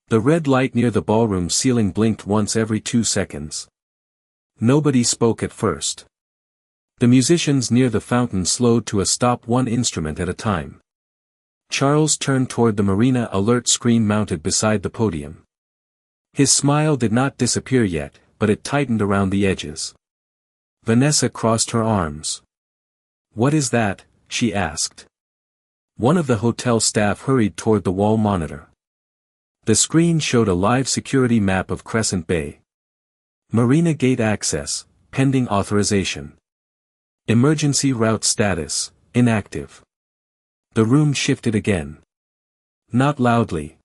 The red light near the ballroom ceiling blinked once every 2 seconds. Nobody spoke at first. The musicians near the fountain slowed to a stop, one instrument at a time. Charles turned toward the Marina alert screen mounted beside the podium. His smile did not disappear yet, but it tightened around the edges. Vanessa crossed her arms. "What is that?" she asked. One of the hotel staff hurried toward the wall monitor. The screen showed a live security map of Crescent Bay. Marina Gate access, pending authorization. Emergency route status, inactive. The room shifted again. Not loudly.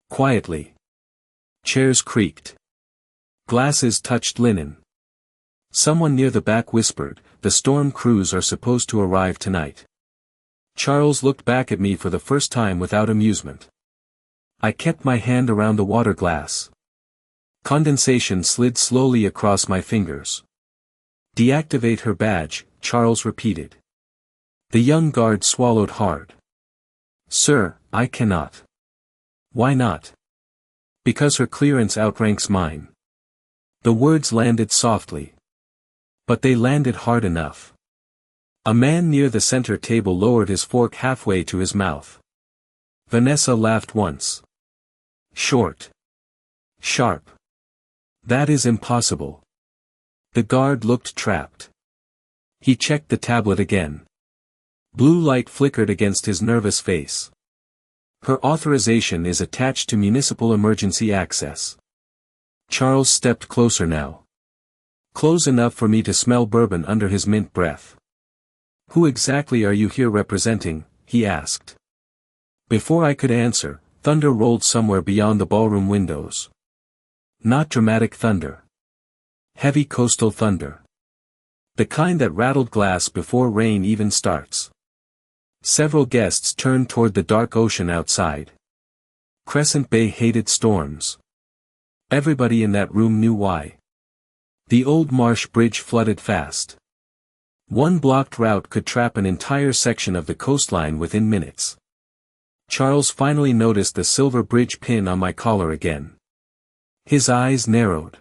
Quietly. Chairs creaked. Glasses touched linen. Someone near the back whispered, "The storm crews are supposed to arrive tonight." Charles looked back at me for the first time without amusement. I kept my hand around the water glass. Condensation slid slowly across my fingers. "Deactivate her badge," Charles repeated. The young guard swallowed hard. "Sir, I cannot." "Why not?" "Because her clearance outranks mine." The words landed softly. But they landed hard enough. A man near the center table lowered his fork halfway to his mouth. Vanessa laughed once. Short. Sharp. "That is impossible." The guard looked trapped. He checked the tablet again. Blue light flickered against his nervous face. "Her authorization is attached to municipal emergency access." Charles stepped closer now. Close enough for me to smell bourbon under his mint breath. "Who exactly are you here representing?" he asked. Before I could answer, thunder rolled somewhere beyond the ballroom windows. Not dramatic thunder. Heavy coastal thunder. The kind that rattled glass before rain even starts. Several guests turned toward the dark ocean outside. Crescent Bay hated storms. Everybody in that room knew why. The old marsh bridge flooded fast. One blocked route could trap an entire section of the coastline within minutes. Charles finally noticed the silver bridge pin on my collar again. His eyes narrowed.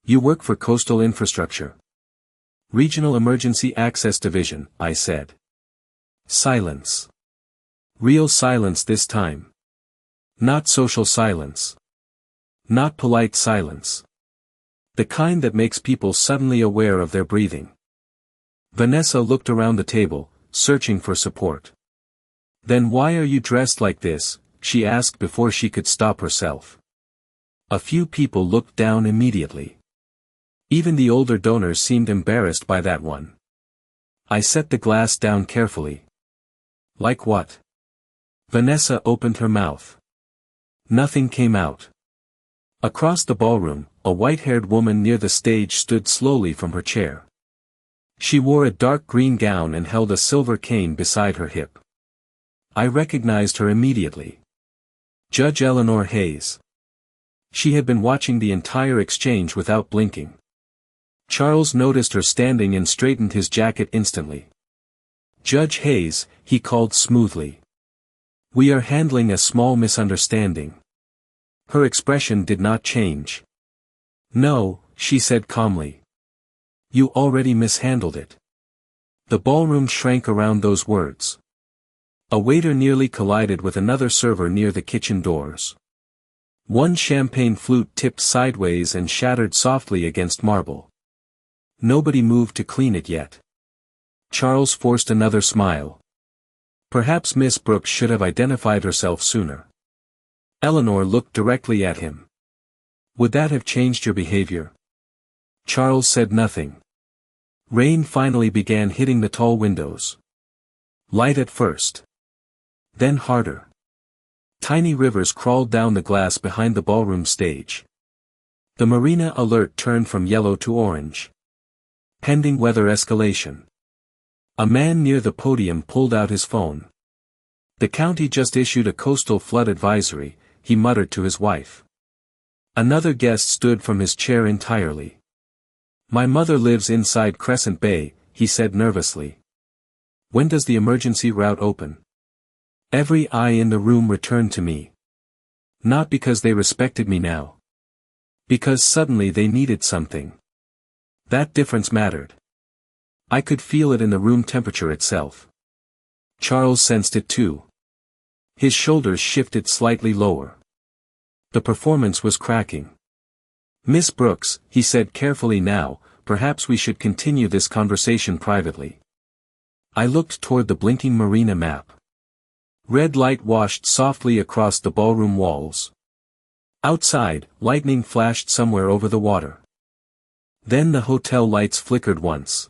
"You work for coastal infrastructure." "Regional Emergency Access Division," I said. Silence. Real silence this time. Not social silence. Not polite silence. The kind that makes people suddenly aware of their breathing. Vanessa looked around the table, searching for support. "Then why are you dressed like this?" she asked before she could stop herself. A few people looked down immediately. Even the older donors seemed embarrassed by that one. I set the glass down carefully. "Like what?" Vanessa opened her mouth. Nothing came out. Across the ballroom, a white-haired woman near the stage stood slowly from her chair. She wore a dark green gown and held a silver cane beside her hip. I recognized her immediately. Judge Eleanor Hayes. She had been watching the entire exchange without blinking. Charles noticed her standing and straightened his jacket instantly. "Judge Hayes," he called smoothly. "We are handling a small misunderstanding." Her expression did not change. "No," she said calmly. "You already mishandled it." The ballroom shrank around those words. A waiter nearly collided with another server near the kitchen doors. One champagne flute tipped sideways and shattered softly against marble. Nobody moved to clean it yet. Charles forced another smile. Perhaps Miss Brooks should have identified herself sooner. Eleanor looked directly at him. "Would that have changed your behavior?" Charles said nothing. Rain finally began hitting the tall windows. Light at first. Then harder. Tiny rivers crawled down the glass behind the ballroom stage. The Marina alert turned from yellow to orange. Pending weather escalation. A man near the podium pulled out his phone. "The county just issued a coastal flood advisory," he muttered to his wife. Another guest stood from his chair entirely. "My mother lives inside Crescent Bay," he said nervously. "When does the emergency route open?" Every eye in the room returned to me. Not because they respected me now. Because suddenly they needed something. That difference mattered. I could feel it in the room temperature itself. Charles sensed it too. His shoulders shifted slightly lower. The performance was cracking. "Miss Brooks," he said carefully now, "perhaps we should continue this conversation privately." I looked toward the blinking marina map. Red light washed softly across the ballroom walls. Outside, lightning flashed somewhere over the water. Then the hotel lights flickered once.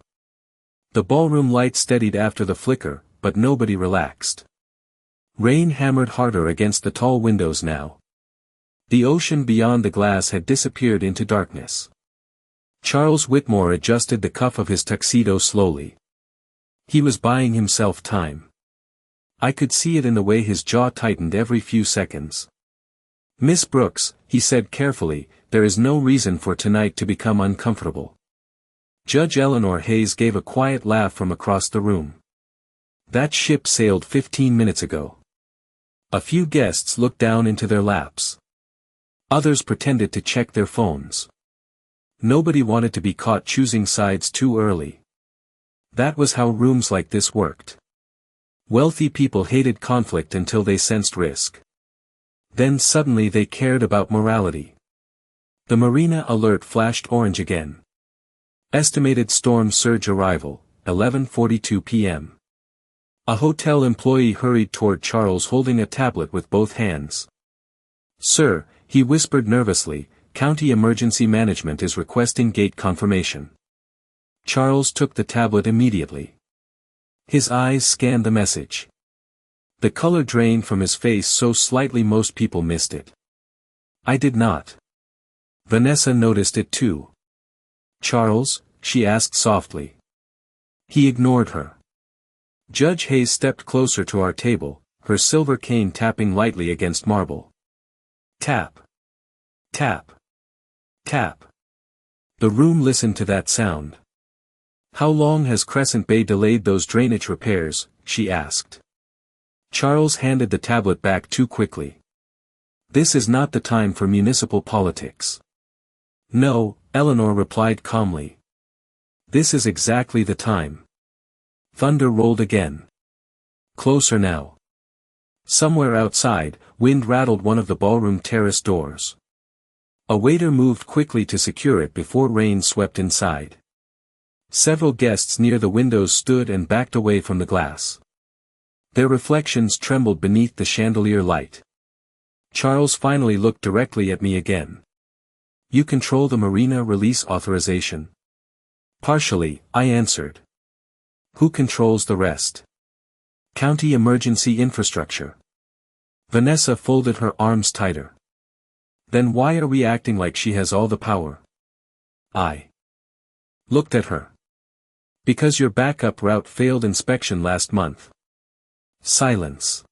The ballroom light steadied after the flicker, but nobody relaxed. Rain hammered harder against the tall windows now. The ocean beyond the glass had disappeared into darkness. Charles Whitmore adjusted the cuff of his tuxedo slowly. He was buying himself time. I could see it in the way his jaw tightened every few seconds. "Miss Brooks," he said carefully, "there is no reason for tonight to become uncomfortable." Judge Eleanor Hayes gave a quiet laugh from across the room. "That ship sailed 15 minutes ago." A few guests looked down into their laps. Others pretended to check their phones. Nobody wanted to be caught choosing sides too early. That was how rooms like this worked. Wealthy people hated conflict until they sensed risk. Then suddenly they cared about morality. The marina alert flashed orange again. Estimated storm surge arrival, 11:42 p.m. A hotel employee hurried toward Charles holding a tablet with both hands. "Sir," he whispered nervously, "County Emergency Management is requesting gate confirmation." Charles took the tablet immediately. His eyes scanned the message. The color drained from his face so slightly most people missed it. I did not. Vanessa noticed it too. "Charles?" she asked softly. He ignored her. Judge Hayes stepped closer to our table, her silver cane tapping lightly against marble. Tap. Tap. Tap. The room listened to that sound. "How long has Crescent Bay delayed those drainage repairs?" she asked. Charles handed the tablet back too quickly. "This is not the time for municipal politics." "No," Eleanor replied calmly. "This is exactly the time." Thunder rolled again. Closer now. Somewhere outside, wind rattled one of the ballroom terrace doors. A waiter moved quickly to secure it before rain swept inside. Several guests near the windows stood and backed away from the glass. Their reflections trembled beneath the chandelier light. Charles finally looked directly at me again. "You control the marina release authorization?" "Partially," I answered. "Who controls the rest?" "County Emergency Infrastructure." Vanessa folded her arms tighter. "Then why are we acting like she has all the power?" I looked at her. "Because your backup route failed inspection last month." Silence.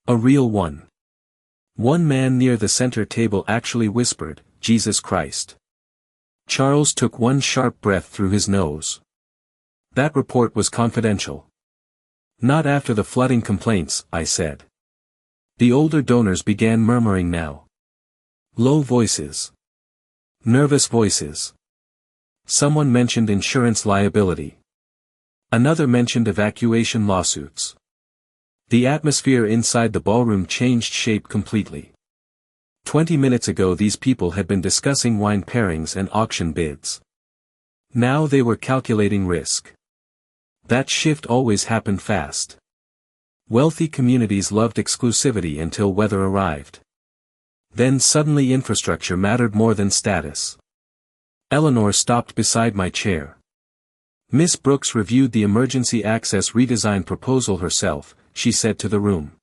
A real one. One man near the center table actually whispered, "Jesus Christ." Charles took one sharp breath through his nose. "That report was confidential." "Not after the flooding complaints," I said. The older donors began murmuring now. Low voices. Nervous voices. Someone mentioned insurance liability. Another mentioned evacuation lawsuits. The atmosphere inside the ballroom changed shape completely. 20 minutes ago these people had been discussing wine pairings and auction bids. Now they were calculating risk. That shift always happened fast. Wealthy communities loved exclusivity until weather arrived. Then suddenly infrastructure mattered more than status. Eleanor stopped beside my chair. "Miss Brooks reviewed the emergency access redesign proposal herself," she said to the room.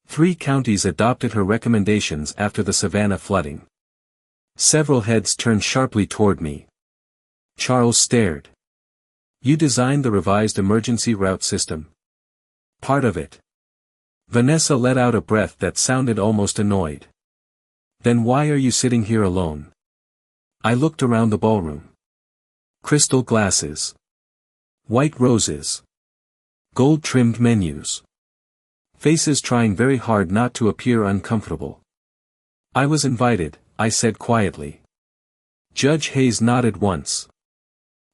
3 counties adopted her recommendations after the Savannah flooding. Several heads turned sharply toward me. Charles stared. "You designed the revised emergency route system?" "Part of it." Vanessa let out a breath that sounded almost annoyed. "Then why are you sitting here alone?" I looked around the ballroom. Crystal glasses. White roses. Gold-trimmed menus. Faces trying very hard not to appear uncomfortable. I was invited, I said quietly. Judge Hayes nodded once.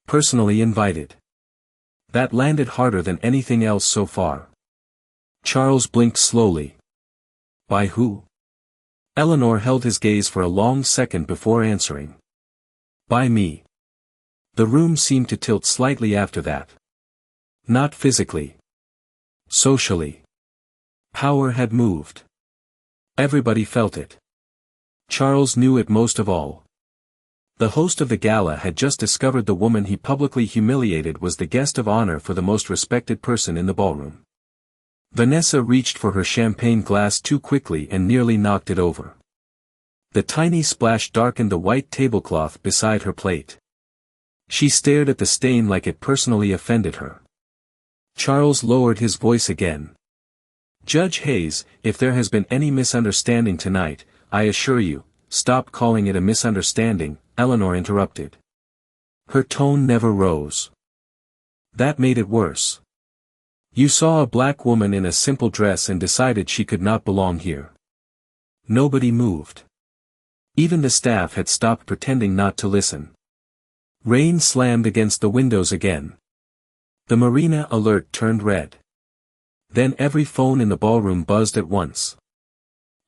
Personally invited. That landed harder than anything else so far. Charles blinked slowly. By who? Eleanor held his gaze for a long second before answering. By me. The room seemed to tilt slightly after that. Not physically. Socially. Power had moved. Everybody felt it. Charles knew it most of all. The host of the gala had just discovered the woman he publicly humiliated was the guest of honor for the most respected person in the ballroom. Vanessa reached for her champagne glass too quickly and nearly knocked it over. The tiny splash darkened the white tablecloth beside her plate. She stared at the stain like it personally offended her. Charles lowered his voice again. Judge Hayes, if there has been any misunderstanding tonight, I assure you, stop calling it a misunderstanding, Eleanor interrupted. Her tone never rose. That made it worse. You saw a black woman in a simple dress and decided she could not belong here. Nobody moved. Even the staff had stopped pretending not to listen. Rain slammed against the windows again. The marina alert turned red. Then every phone in the ballroom buzzed at once.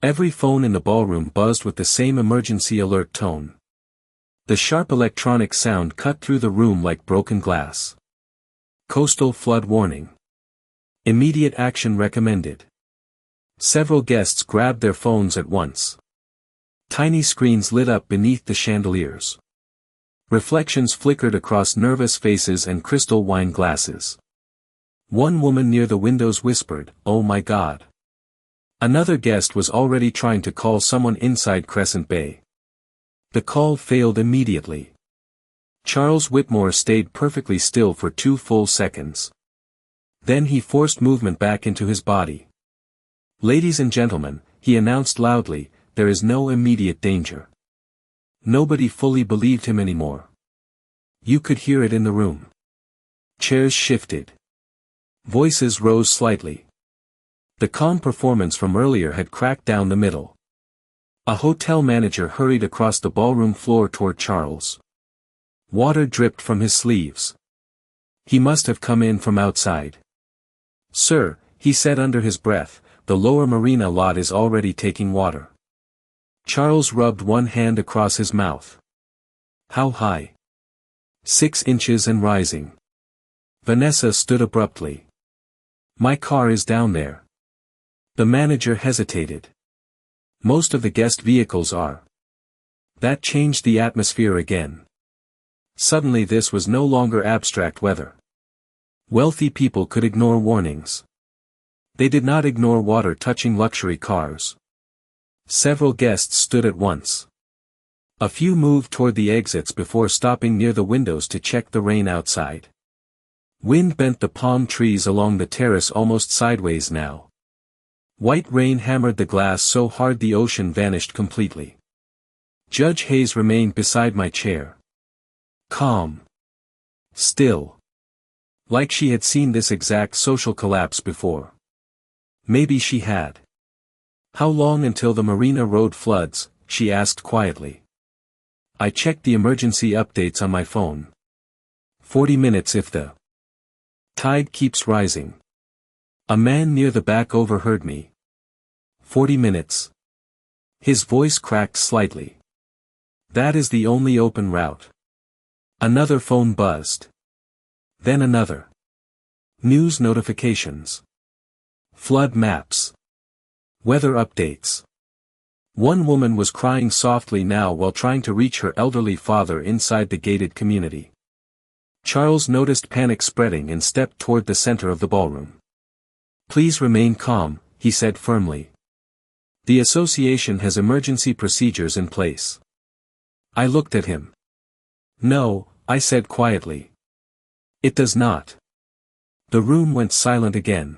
Every phone in the ballroom buzzed with the same emergency alert tone. The sharp electronic sound cut through the room like broken glass. Coastal flood warning. Immediate action recommended. Several guests grabbed their phones at once. Tiny screens lit up beneath the chandeliers. Reflections flickered across nervous faces and crystal wine glasses. One woman near the windows whispered, "Oh my God." Another guest was already trying to call someone inside Crescent Bay. The call failed immediately. Charles Whitmore stayed perfectly still for 2 full seconds. Then he forced movement back into his body. Ladies and gentlemen, he announced loudly, there is no immediate danger. Nobody fully believed him anymore. You could hear it in the room. Chairs shifted. Voices rose slightly. The calm performance from earlier had cracked down the middle. A hotel manager hurried across the ballroom floor toward Charles. Water dripped from his sleeves. He must have come in from outside. Sir, he said under his breath, the lower marina lot is already taking water. Charles rubbed one hand across his mouth. How high? 6 inches and rising. Vanessa stood abruptly. My car is down there. The manager hesitated. Most of the guest vehicles are. That changed the atmosphere again. Suddenly this was no longer abstract weather. Wealthy people could ignore warnings. They did not ignore water touching luxury cars. Several guests stood at once. A few moved toward the exits before stopping near the windows to check the rain outside. Wind bent the palm trees along the terrace almost sideways now. White rain hammered the glass so hard the ocean vanished completely. Judge Hayes remained beside my chair. Calm. Still. Like she had seen this exact social collapse before. Maybe she had. How long until the Marina Road floods? She asked quietly. I checked the emergency updates on my phone. 40 minutes if the tide keeps rising. A man near the back overheard me. 40 minutes. His voice cracked slightly. That is the only open route. Another phone buzzed. Then another. News notifications. Flood maps. Weather updates. One woman was crying softly now while trying to reach her elderly father inside the gated community. Charles noticed panic spreading and stepped toward the center of the ballroom. Please remain calm, he said firmly. The association has emergency procedures in place. I looked at him. No, I said quietly. It does not. The room went silent again.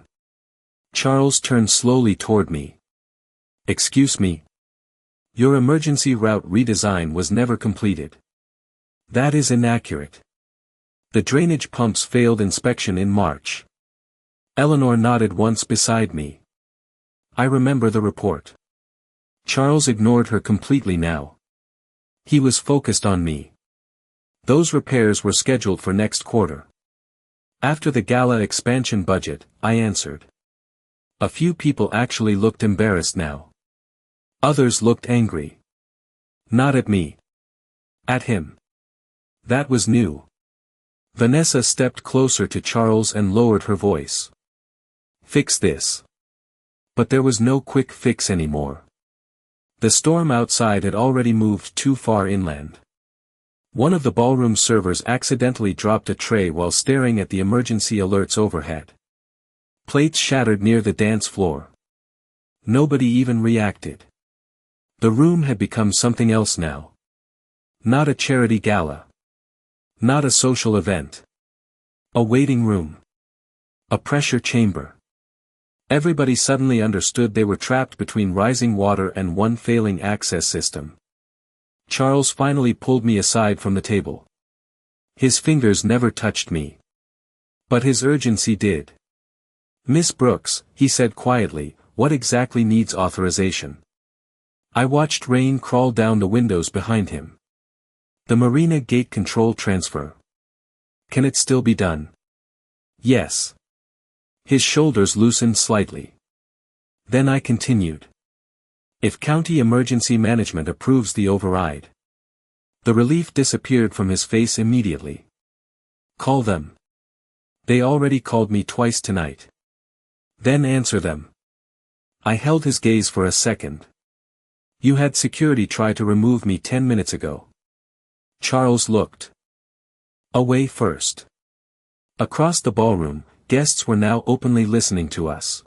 Charles turned slowly toward me. Excuse me. Your emergency route redesign was never completed. That is inaccurate. The drainage pumps failed inspection in March. Eleanor nodded once beside me. I remember the report. Charles ignored her completely now. He was focused on me. Those repairs were scheduled for next quarter. After the gala expansion budget, I answered. A few people actually looked embarrassed now. Others looked angry. Not at me. At him. That was new. Vanessa stepped closer to Charles and lowered her voice. Fix this. But there was no quick fix anymore. The storm outside had already moved too far inland. One of the ballroom servers accidentally dropped a tray while staring at the emergency alerts overhead. Plates shattered near the dance floor. Nobody even reacted. The room had become something else now. Not a charity gala. Not a social event. A waiting room. A pressure chamber. Everybody suddenly understood they were trapped between rising water and one failing access system. Charles finally pulled me aside from the table. His fingers never touched me. But his urgency did. Miss Brooks, he said quietly, what exactly needs authorization? I watched rain crawl down the windows behind him. The marina gate control transfer. Can it still be done? Yes. His shoulders loosened slightly. Then I continued. If County Emergency Management approves the override. The relief disappeared from his face immediately. Call them. They already called me twice tonight. Then answer them. I held his gaze for a second. You had security try to remove me 10 minutes ago. Charles looked away first. Across the ballroom, guests were now openly listening to us.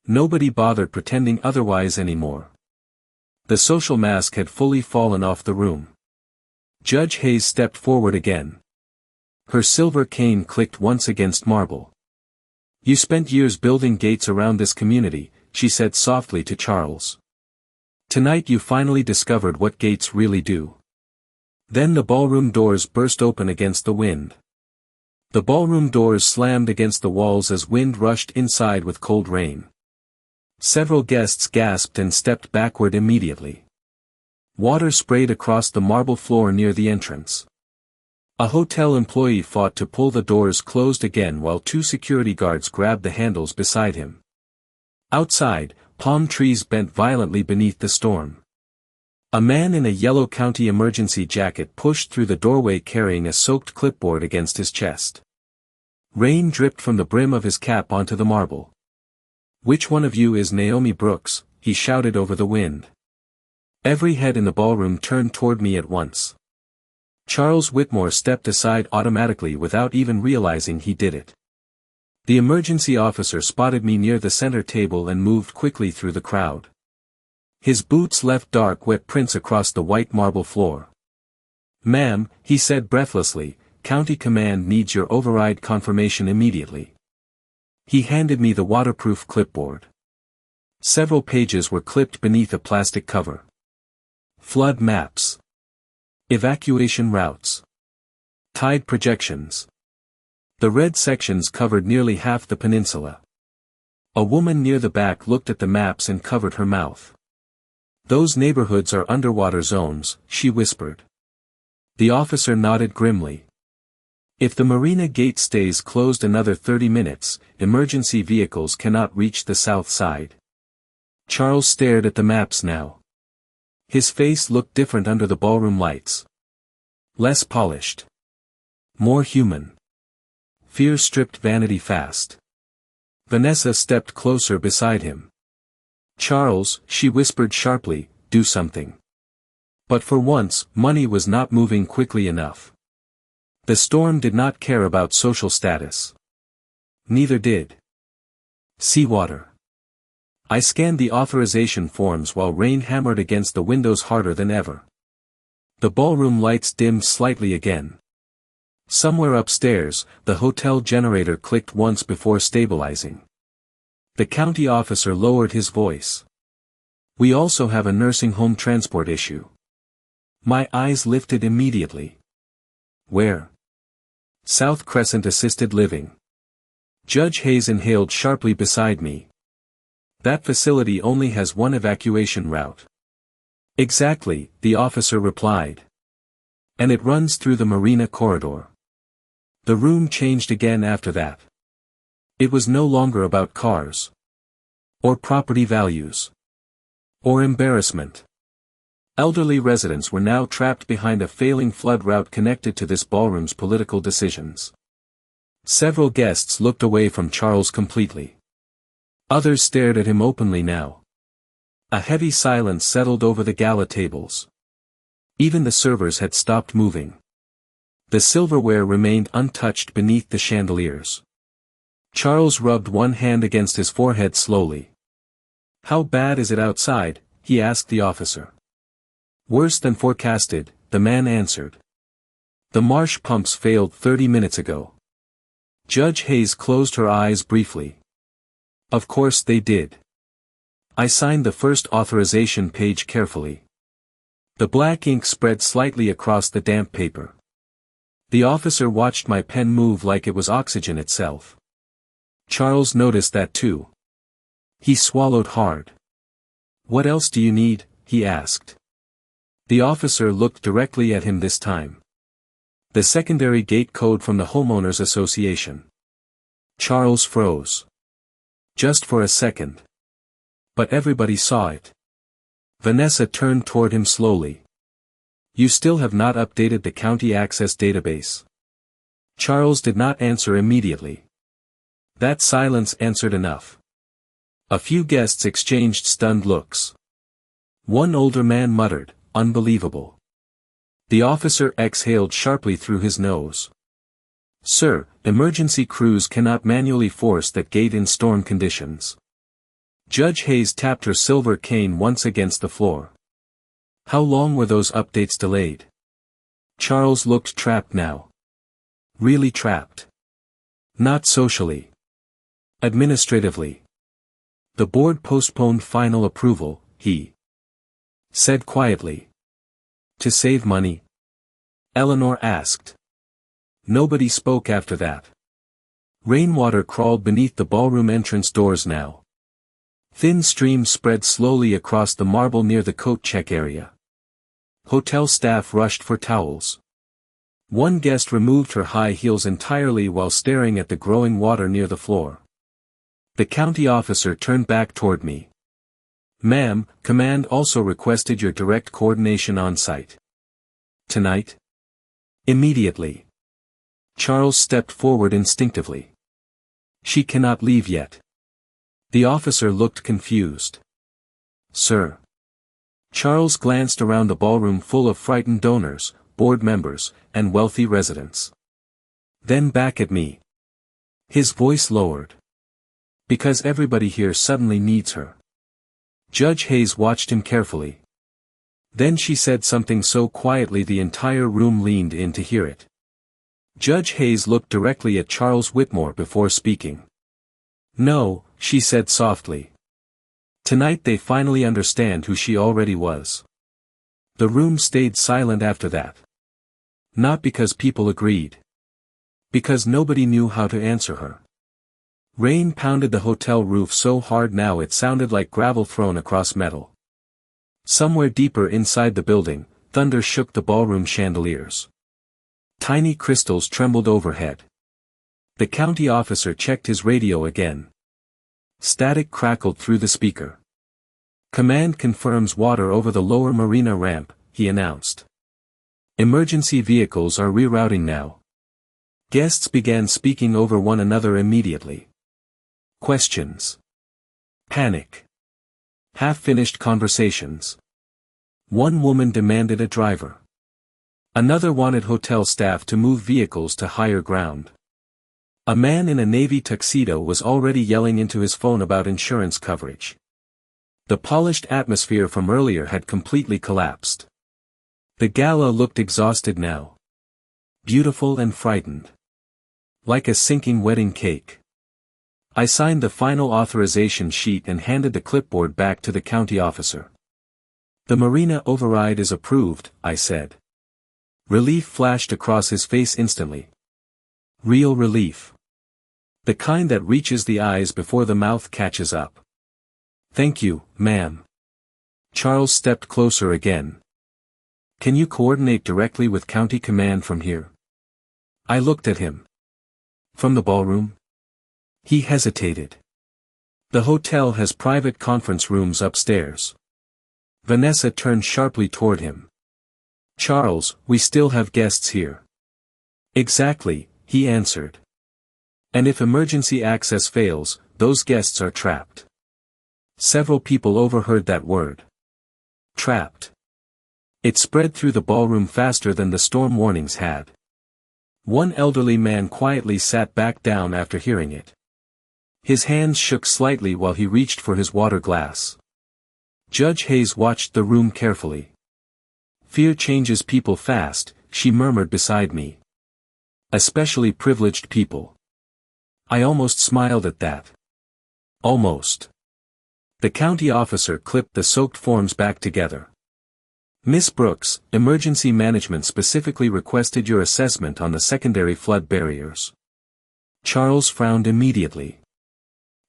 Nobody bothered pretending otherwise anymore. The social mask had fully fallen off the room. Judge Hayes stepped forward again. Her silver cane clicked once against marble. You spent years building gates around this community, she said softly to Charles. Tonight you finally discovered what gates really do. Then the ballroom doors burst open against the wind. The ballroom doors slammed against the walls as wind rushed inside with cold rain. Several guests gasped and stepped backward immediately. Water sprayed across the marble floor near the entrance. A hotel employee fought to pull the doors closed again while two security guards grabbed the handles beside him. Outside, palm trees bent violently beneath the storm. A man in a yellow county emergency jacket pushed through the doorway carrying a soaked clipboard against his chest. Rain dripped from the brim of his cap onto the marble. Which one of you is Naomi Brooks? He shouted over the wind. Every head in the ballroom turned toward me at once. Charles Whitmore stepped aside automatically without even realizing he did it. The emergency officer spotted me near the center table and moved quickly through the crowd. His boots left dark wet prints across the white marble floor. Ma'am, he said breathlessly, County Command needs your override confirmation immediately. He handed me the waterproof clipboard. Several pages were clipped beneath a plastic cover. Flood maps. Evacuation routes. Tide projections. The red sections covered nearly half the peninsula. A woman near the back looked at the maps and covered her mouth. Those neighborhoods are underwater zones, she whispered. The officer nodded grimly. If the marina gate stays closed another 30 minutes, emergency vehicles cannot reach the south side. Charles stared at the maps now. His face looked different under the ballroom lights. Less polished. More human. Fear stripped vanity fast. Vanessa stepped closer beside him. Charles, she whispered sharply, do something. But for once, money was not moving quickly enough. The storm did not care about social status. Neither did seawater. I scanned the authorization forms while rain hammered against the windows harder than ever. The ballroom lights dimmed slightly again. Somewhere upstairs, the hotel generator clicked once before stabilizing. The county officer lowered his voice. We also have a nursing home transport issue. My eyes lifted immediately. Where? South Crescent Assisted Living. Judge Hayes inhaled sharply beside me. That facility only has one evacuation route. Exactly, the officer replied. And it runs through the marina corridor. The room changed again after that. It was no longer about cars. Or property values. Or embarrassment. Elderly residents were now trapped behind a failing flood route connected to this ballroom's political decisions. Several guests looked away from Charles completely. Others stared at him openly now. A heavy silence settled over the gala tables. Even the servers had stopped moving. The silverware remained untouched beneath the chandeliers. Charles rubbed one hand against his forehead slowly. "How bad is it outside?" he asked the officer. "Worse than forecasted," the man answered. "The marsh pumps failed 30 minutes ago." Judge Hayes closed her eyes briefly. "Of course they did." I signed the first authorization page carefully. The black ink spread slightly across the damp paper. The officer watched my pen move like it was oxygen itself. Charles noticed that too. He swallowed hard. "What else do you need?" he asked. The officer looked directly at him this time. "The secondary gate code from the Homeowners Association." Charles froze. Just for a second. But everybody saw it. Vanessa turned toward him slowly. "You still have not updated the county access database." Charles did not answer immediately. That silence answered enough. A few guests exchanged stunned looks. One older man muttered, "Unbelievable." The officer exhaled sharply through his nose. "Sir, emergency crews cannot manually force that gate in storm conditions." Judge Hayes tapped her silver cane once against the floor. "How long were those updates delayed?" Charles looked trapped now. Really trapped. Not socially. Administratively. "The board postponed final approval," he said quietly. "To save money?" Eleanor asked. Nobody spoke after that. Rainwater crawled beneath the ballroom entrance doors now. Thin streams spread slowly across the marble near the coat check area. Hotel staff rushed for towels. One guest removed her high heels entirely while staring at the growing water near the floor. The county officer turned back toward me. "Ma'am, command also requested your direct coordination on site." "Tonight?" "Immediately." Charles stepped forward instinctively. "She cannot leave yet." The officer looked confused. "Sir." Charles glanced around the ballroom full of frightened donors, board members, and wealthy residents. Then back at me. His voice lowered. "Because everybody here suddenly needs her." Judge Hayes watched him carefully. Then she said something so quietly the entire room leaned in to hear it. Judge Hayes looked directly at Charles Whitmore before speaking. "No," she said softly. "Tonight they finally understand who she already was." The room stayed silent after that. Not because people agreed. Because nobody knew how to answer her. Rain pounded the hotel roof so hard now it sounded like gravel thrown across metal. Somewhere deeper inside the building, thunder shook the ballroom chandeliers. Tiny crystals trembled overhead. The county officer checked his radio again. Static crackled through the speaker. "Command confirms water over the lower marina ramp," he announced. "Emergency vehicles are rerouting now." Guests began speaking over one another immediately. Questions. Panic. Half-finished conversations. One woman demanded a driver. Another wanted hotel staff to move vehicles to higher ground. A man in a navy tuxedo was already yelling into his phone about insurance coverage. The polished atmosphere from earlier had completely collapsed. The gala looked exhausted now. Beautiful and frightened. Like a sinking wedding cake. I signed the final authorization sheet and handed the clipboard back to the county officer. "The marina override is approved," I said. Relief flashed across his face instantly. Real relief. The kind that reaches the eyes before the mouth catches up. Thank you, ma'am. Charles stepped closer again. Can you coordinate directly with County Command from here? I looked at him. From the ballroom? He hesitated. The hotel has private conference rooms upstairs. Vanessa turned sharply toward him. Charles, we still have guests here. Exactly, he answered. And if emergency access fails, those guests are trapped. Several people overheard that word. Trapped. It spread through the ballroom faster than the storm warnings had. One elderly man quietly sat back down after hearing it. His hands shook slightly while he reached for his water glass. Judge Hayes watched the room carefully. Fear changes people fast, she murmured beside me. Especially privileged people. I almost smiled at that. Almost. The county officer clipped the soaked forms back together. Miss Brooks, Emergency Management specifically requested your assessment on the secondary flood barriers. Charles frowned immediately.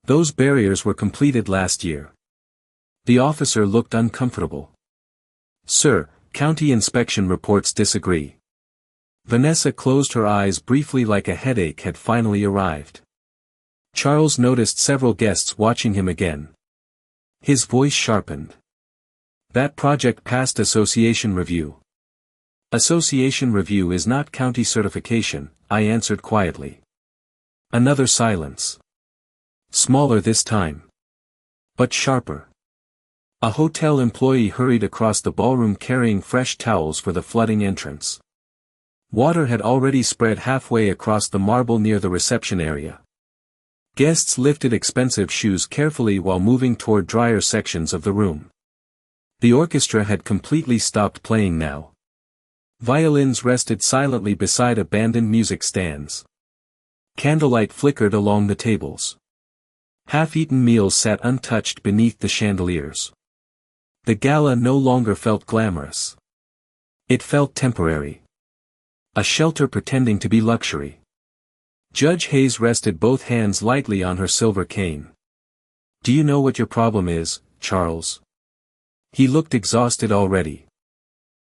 Those barriers were completed last year. The officer looked uncomfortable. Sir, county inspection reports disagree. Vanessa closed her eyes briefly like a headache had finally arrived. Charles noticed several guests watching him again. His voice sharpened. That project passed association review. Association review is not county certification, I answered quietly. Another silence. Smaller this time. But sharper. A hotel employee hurried across the ballroom carrying fresh towels for the flooding entrance. Water had already spread halfway across the marble near the reception area. Guests lifted expensive shoes carefully while moving toward drier sections of the room. The orchestra had completely stopped playing now. Violins rested silently beside abandoned music stands. Candlelight flickered along the tables. Half-eaten meals sat untouched beneath the chandeliers. The gala no longer felt glamorous. It felt temporary. A shelter pretending to be luxury. Judge Hayes rested both hands lightly on her silver cane. Do you know what your problem is, Charles? He looked exhausted already.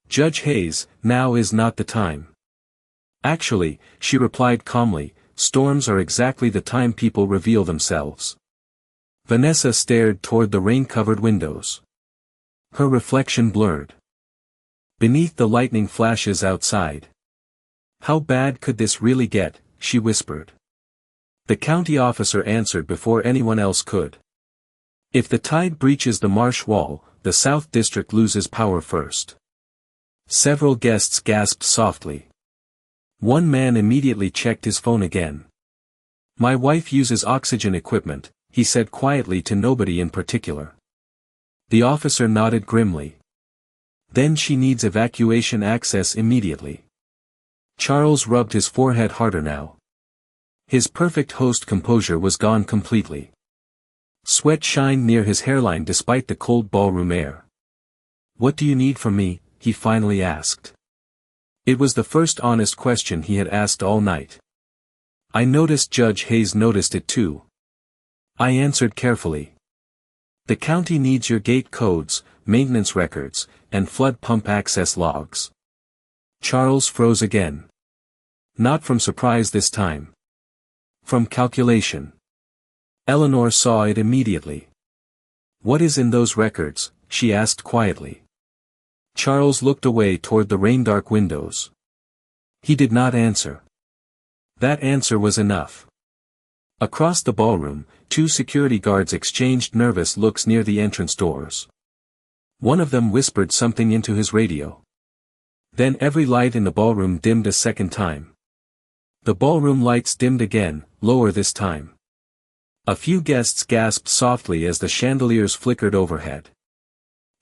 Judge Hayes, now is not the time. Actually, she replied calmly, storms are exactly the time people reveal themselves. Vanessa stared toward the rain-covered windows. Her reflection blurred. Beneath the lightning flashes outside. How bad could this really get, she whispered. The county officer answered before anyone else could. If the tide breaches the marsh wall, the South District loses power first. Several guests gasped softly. One man immediately checked his phone again. My wife uses oxygen equipment, he said quietly to nobody in particular. The officer nodded grimly. Then she needs evacuation access immediately. Charles rubbed his forehead harder now. His perfect host composure was gone completely. Sweat shined near his hairline despite the cold ballroom air. What do you need from me? He finally asked. It was the first honest question he had asked all night. I noticed Judge Hayes noticed it too. I answered carefully. The county needs your gate codes, maintenance records, and flood pump access logs. Charles froze again. Not from surprise this time. From calculation. Eleanor saw it immediately. What is in those records? She asked quietly. Charles looked away toward the rain-dark windows. He did not answer. That answer was enough. Across the ballroom, two security guards exchanged nervous looks near the entrance doors. One of them whispered something into his radio. Then every light in the ballroom dimmed a second time. The ballroom lights dimmed again, lower this time. A few guests gasped softly as the chandeliers flickered overhead.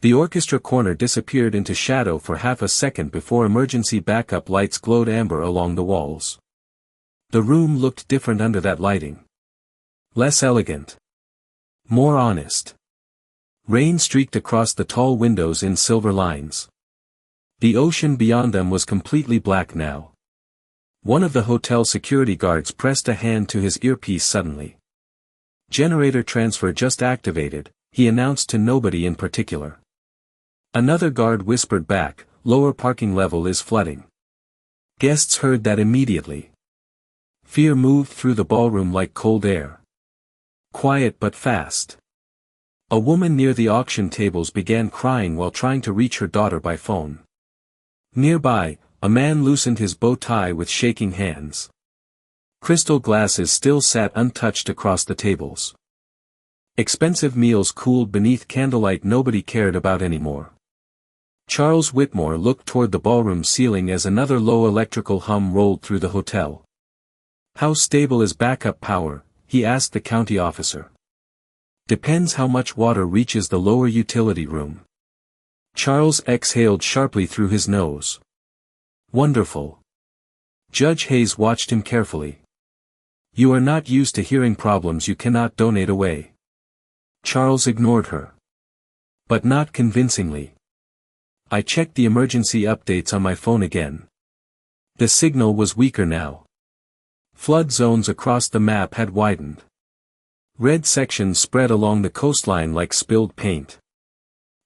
The orchestra corner disappeared into shadow for half a second before emergency backup lights glowed amber along the walls. The room looked different under that lighting. Less elegant. More honest. Rain streaked across the tall windows in silver lines. The ocean beyond them was completely black now. One of the hotel security guards pressed a hand to his earpiece suddenly. Generator transfer just activated, he announced to nobody in particular. Another guard whispered back, "Lower parking level is flooding." Guests heard that immediately. Fear moved through the ballroom like cold air. Quiet but fast. A woman near the auction tables began crying while trying to reach her daughter by phone. Nearby, a man loosened his bow tie with shaking hands. Crystal glasses still sat untouched across the tables. Expensive meals cooled beneath candlelight nobody cared about anymore. Charles Whitmore looked toward the ballroom ceiling as another low electrical hum rolled through the hotel. "How stable is backup power?" he asked the county officer. "Depends how much water reaches the lower utility room." Charles exhaled sharply through his nose. "Wonderful." Judge Hayes watched him carefully. "You are not used to hearing problems you cannot donate away." Charles ignored her. "But not convincingly." "I checked the emergency updates on my phone again. The signal was weaker now. Flood zones across the map had widened. Red sections spread along the coastline like spilled paint.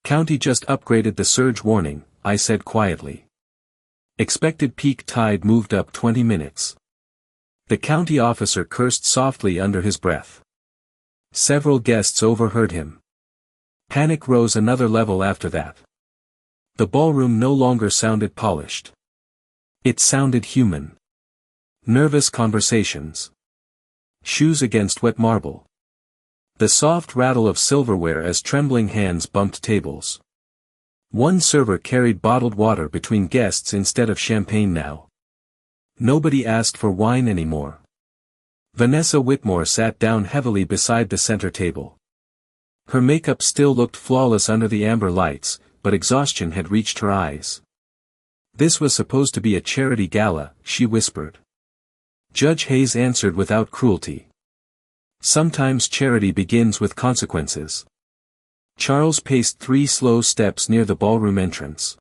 County just upgraded the surge warning," I said quietly. Expected peak tide moved up 20 minutes. The county officer cursed softly under his breath. Several guests overheard him. Panic rose another level after that. The ballroom no longer sounded polished. It sounded human. Nervous conversations. Shoes against wet marble. The soft rattle of silverware as trembling hands bumped tables. One server carried bottled water between guests instead of champagne now. Nobody asked for wine anymore. Vanessa Whitmore sat down heavily beside the center table. Her makeup still looked flawless under the amber lights, but exhaustion had reached her eyes. "This was supposed to be a charity gala," she whispered. Judge Hayes answered without cruelty. "Sometimes charity begins with consequences." Charles paced 3 slow steps near the ballroom entrance.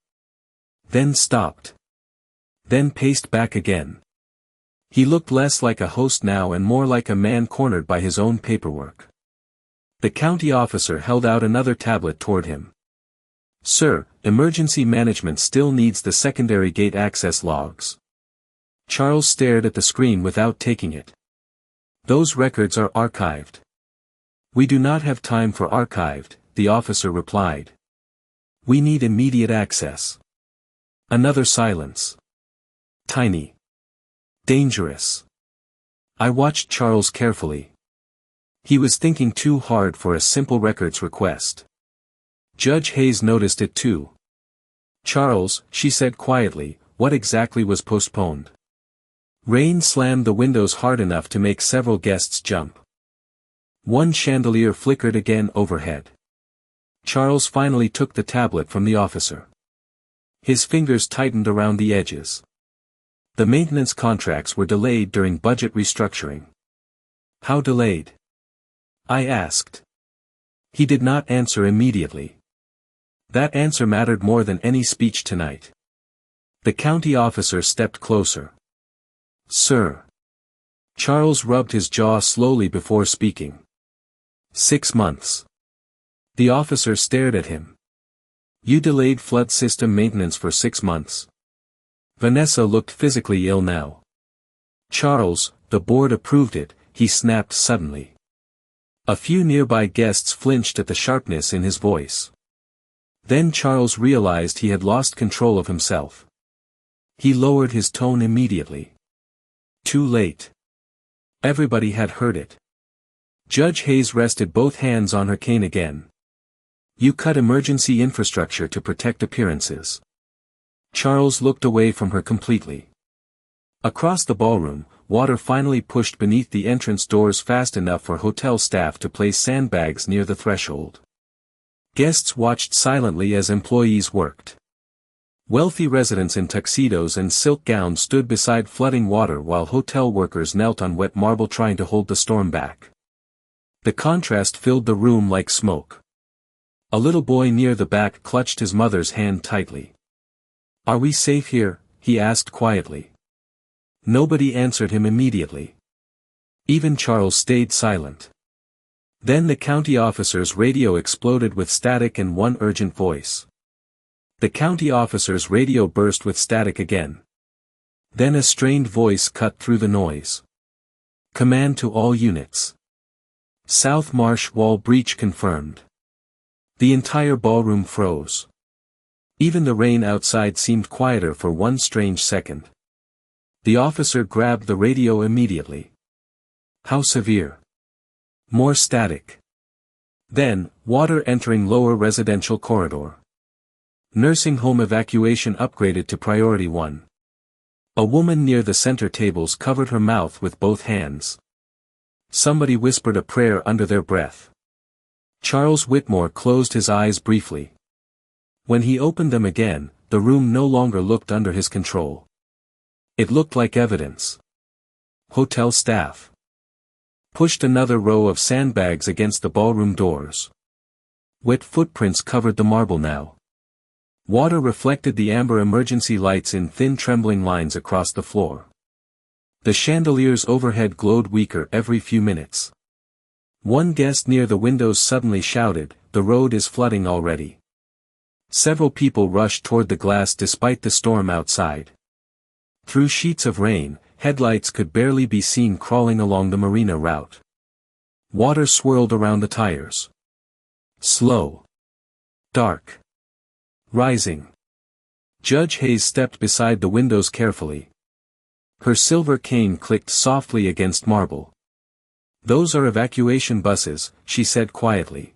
Then stopped. Then paced back again. He looked less like a host now and more like a man cornered by his own paperwork. The county officer held out another tablet toward him. "Sir, emergency management still needs the secondary gate access logs." Charles stared at the screen without taking it. "Those records are archived." "We do not have time for archived," the officer replied. "We need immediate access." Another silence. Tiny. Dangerous. I watched Charles carefully. He was thinking too hard for a simple records request. Judge Hayes noticed it too. "Charles," she said quietly, "what exactly was postponed?" Rain slammed the windows hard enough to make several guests jump. One chandelier flickered again overhead. Charles finally took the tablet from the officer. His fingers tightened around the edges. The maintenance contracts were delayed during budget restructuring. "How delayed?" I asked. He did not answer immediately. That answer mattered more than any speech tonight. The county officer stepped closer. "Sir." Charles rubbed his jaw slowly before speaking. 6 months. The officer stared at him. "You delayed flood system maintenance for 6 months." Vanessa looked physically ill now. "Charles, the board approved it," he snapped suddenly. A few nearby guests flinched at the sharpness in his voice. Then Charles realized he had lost control of himself. He lowered his tone immediately. Too late. Everybody had heard it. Judge Hayes rested both hands on her cane again. "You cut emergency infrastructure to protect appearances." Charles looked away from her completely. Across the ballroom, water finally pushed beneath the entrance doors fast enough for hotel staff to place sandbags near the threshold. Guests watched silently as employees worked. Wealthy residents in tuxedos and silk gowns stood beside flooding water while hotel workers knelt on wet marble trying to hold the storm back. The contrast filled the room like smoke. A little boy near the back clutched his mother's hand tightly. "Are we safe here?" he asked quietly. Nobody answered him immediately. Even Charles stayed silent. Then the county officer's radio exploded with static and one urgent voice. The county officer's radio burst with static again. Then a strained voice cut through the noise. Command to all units. South Marsh wall breach confirmed. The entire ballroom froze. Even the rain outside seemed quieter for one strange second. The officer grabbed the radio immediately. How severe? More static. Then, water entering lower residential corridor. Nursing home evacuation upgraded to priority 1. A woman near the center tables covered her mouth with both hands. Somebody whispered a prayer under their breath. Charles Whitmore closed his eyes briefly. When he opened them again, the room no longer looked under his control. It looked like evidence. Hotel staff pushed another row of sandbags against the ballroom doors. Wet footprints covered the marble now. Water reflected the amber emergency lights in thin trembling lines across the floor. The chandeliers overhead glowed weaker every few minutes. One guest near the windows suddenly shouted, "The road is flooding already." Several people rushed toward the glass despite the storm outside. Through sheets of rain, headlights could barely be seen crawling along the marina route. Water swirled around the tires. Slow. Dark. Rising. Judge Hayes stepped beside the windows carefully. Her silver cane clicked softly against marble. "Those are evacuation buses," she said quietly.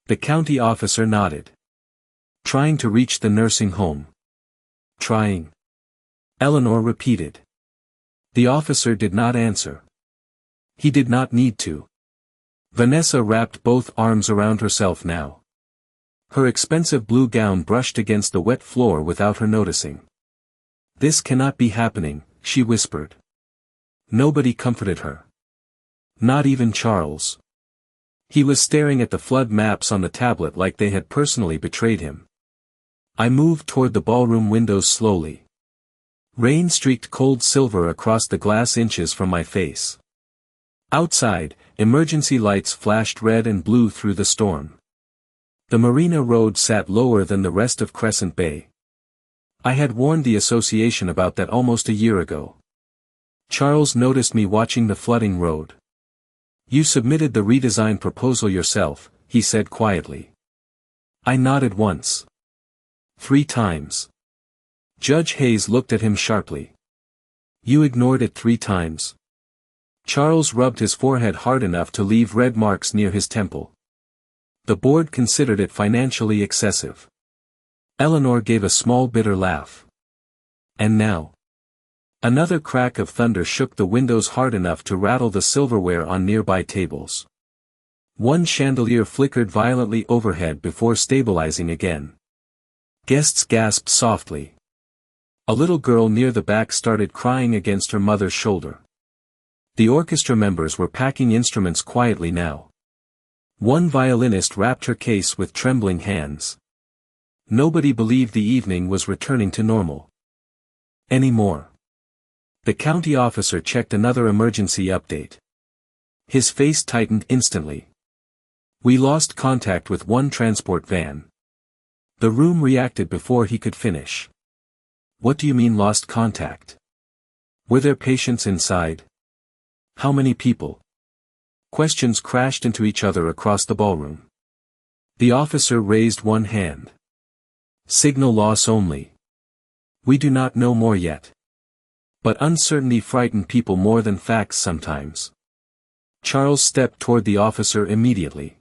The county officer nodded. "Trying to reach the nursing home." "Trying?" Eleanor repeated. The officer did not answer. He did not need to. Vanessa wrapped both arms around herself now. Her expensive blue gown brushed against the wet floor without her noticing. "This cannot be happening," she whispered. Nobody comforted her. Not even Charles. He was staring at the flood maps on the tablet like they had personally betrayed him. I moved toward the ballroom windows slowly. Rain streaked cold silver across the glass inches from my face. Outside, emergency lights flashed red and blue through the storm. The marina road sat lower than the rest of Crescent Bay. I had warned the association about that almost a year ago. Charles noticed me watching the flooding road. "You submitted the redesign proposal yourself," he said quietly. I nodded once. 3 times. Judge Hayes looked at him sharply. "You ignored it 3 times. Charles rubbed his forehead hard enough to leave red marks near his temple. "The board considered it financially excessive." Eleanor gave a small bitter laugh. "And now?" Another crack of thunder shook the windows hard enough to rattle the silverware on nearby tables. One chandelier flickered violently overhead before stabilizing again. Guests gasped softly. A little girl near the back started crying against her mother's shoulder. The orchestra members were packing instruments quietly now. One violinist wrapped her case with trembling hands. Nobody believed the evening was returning to normal anymore. The county officer checked another emergency update. His face tightened instantly. "We lost contact with one transport van." The room reacted before he could finish. "What do you mean lost contact? Were there patients inside? How many people?" Questions crashed into each other across the ballroom. The officer raised one hand. "Signal loss only. We do not know more yet. But uncertainty frightened people more than facts sometimes." Charles stepped toward the officer immediately.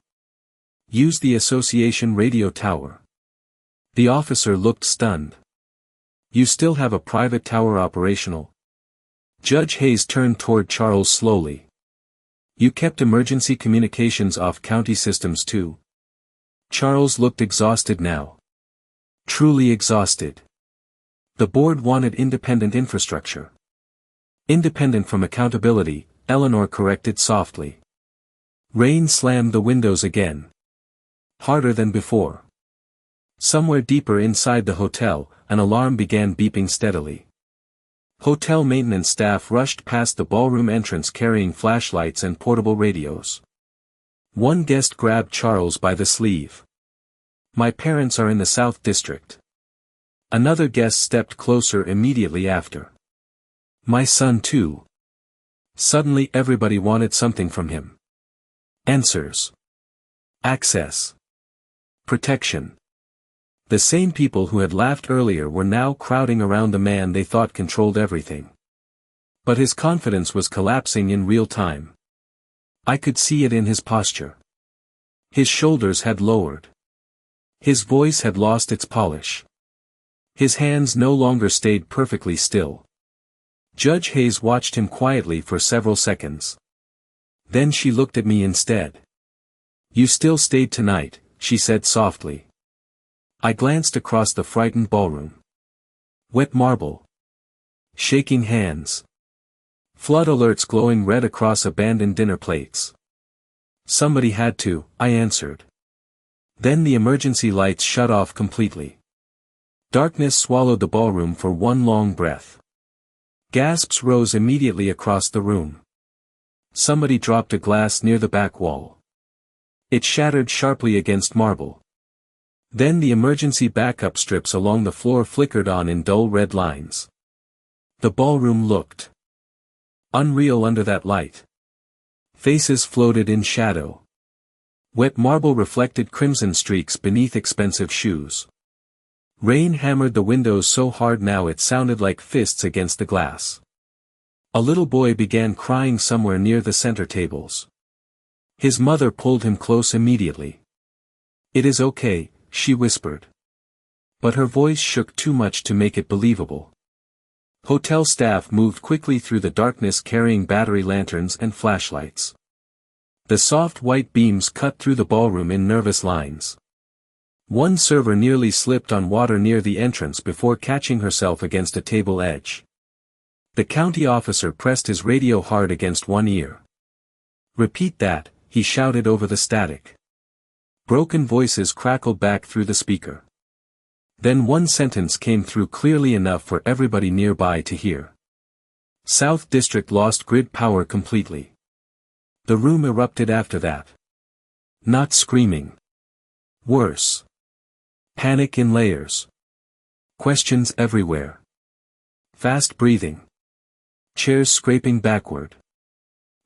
"Use the association radio tower." The officer looked stunned. "You still have a private tower operational?" Judge Hayes turned toward Charles slowly. "You kept emergency communications off county systems too?" Charles looked exhausted now. Truly exhausted. The board wanted independent infrastructure. Independent from accountability, Eleanor corrected softly. Rain slammed the windows again. Harder than before. Somewhere deeper inside the hotel, an alarm began beeping steadily. Hotel maintenance staff rushed past the ballroom entrance carrying flashlights and portable radios. One guest grabbed Charles by the sleeve. "My parents are in the South District." Another guest stepped closer immediately after. "My son too." Suddenly everybody wanted something from him. Answers. Access. Protection. The same people who had laughed earlier were now crowding around the man they thought controlled everything. But his confidence was collapsing in real time. I could see it in his posture. His shoulders had lowered. His voice had lost its polish. His hands no longer stayed perfectly still. Judge Hayes watched him quietly for several seconds. Then she looked at me instead. "You still stayed tonight," she said softly. I glanced across the frightened ballroom. Wet marble. Shaking hands. Flood alerts glowing red across abandoned dinner plates. "Somebody had to," I answered. Then the emergency lights shut off completely. Darkness swallowed the ballroom for one long breath. Gasps rose immediately across the room. Somebody dropped a glass near the back wall. It shattered sharply against marble. Then the emergency backup strips along the floor flickered on in dull red lines. The ballroom looked unreal under that light. Faces floated in shadow. Wet marble reflected crimson streaks beneath expensive shoes. Rain hammered the windows so hard now it sounded like fists against the glass. A little boy began crying somewhere near the center tables. His mother pulled him close immediately. "It is okay," she whispered. But her voice shook too much to make it believable. Hotel staff moved quickly through the darkness carrying battery lanterns and flashlights. The soft white beams cut through the ballroom in nervous lines. One server nearly slipped on water near the entrance before catching herself against a table edge. The county officer pressed his radio hard against one ear. "Repeat that," he shouted over the static. Broken voices crackled back through the speaker. Then one sentence came through clearly enough for everybody nearby to hear. "South District lost grid power completely." The room erupted after that. Not screaming. Worse. Panic in layers. Questions everywhere. Fast breathing. Chairs scraping backward.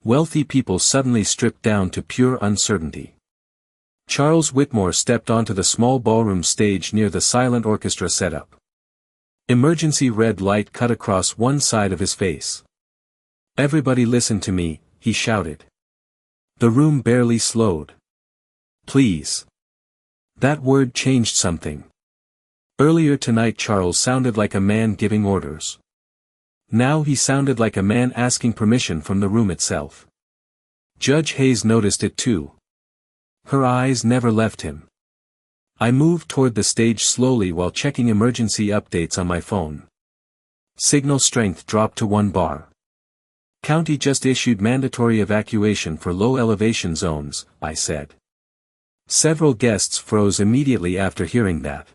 Wealthy people suddenly stripped down to pure uncertainty. Charles Whitmore stepped onto the small ballroom stage near the silent orchestra setup. Emergency red light cut across one side of his face. "Everybody listen to me," he shouted. The room barely slowed. "Please." That word changed something. Earlier tonight Charles sounded like a man giving orders. Now he sounded like a man asking permission from the room itself. Judge Hayes noticed it too. Her eyes never left him. I moved toward the stage slowly while checking emergency updates on my phone. Signal strength dropped to 1 bar. "County just issued mandatory evacuation for low elevation zones," I said. Several guests froze immediately after hearing that.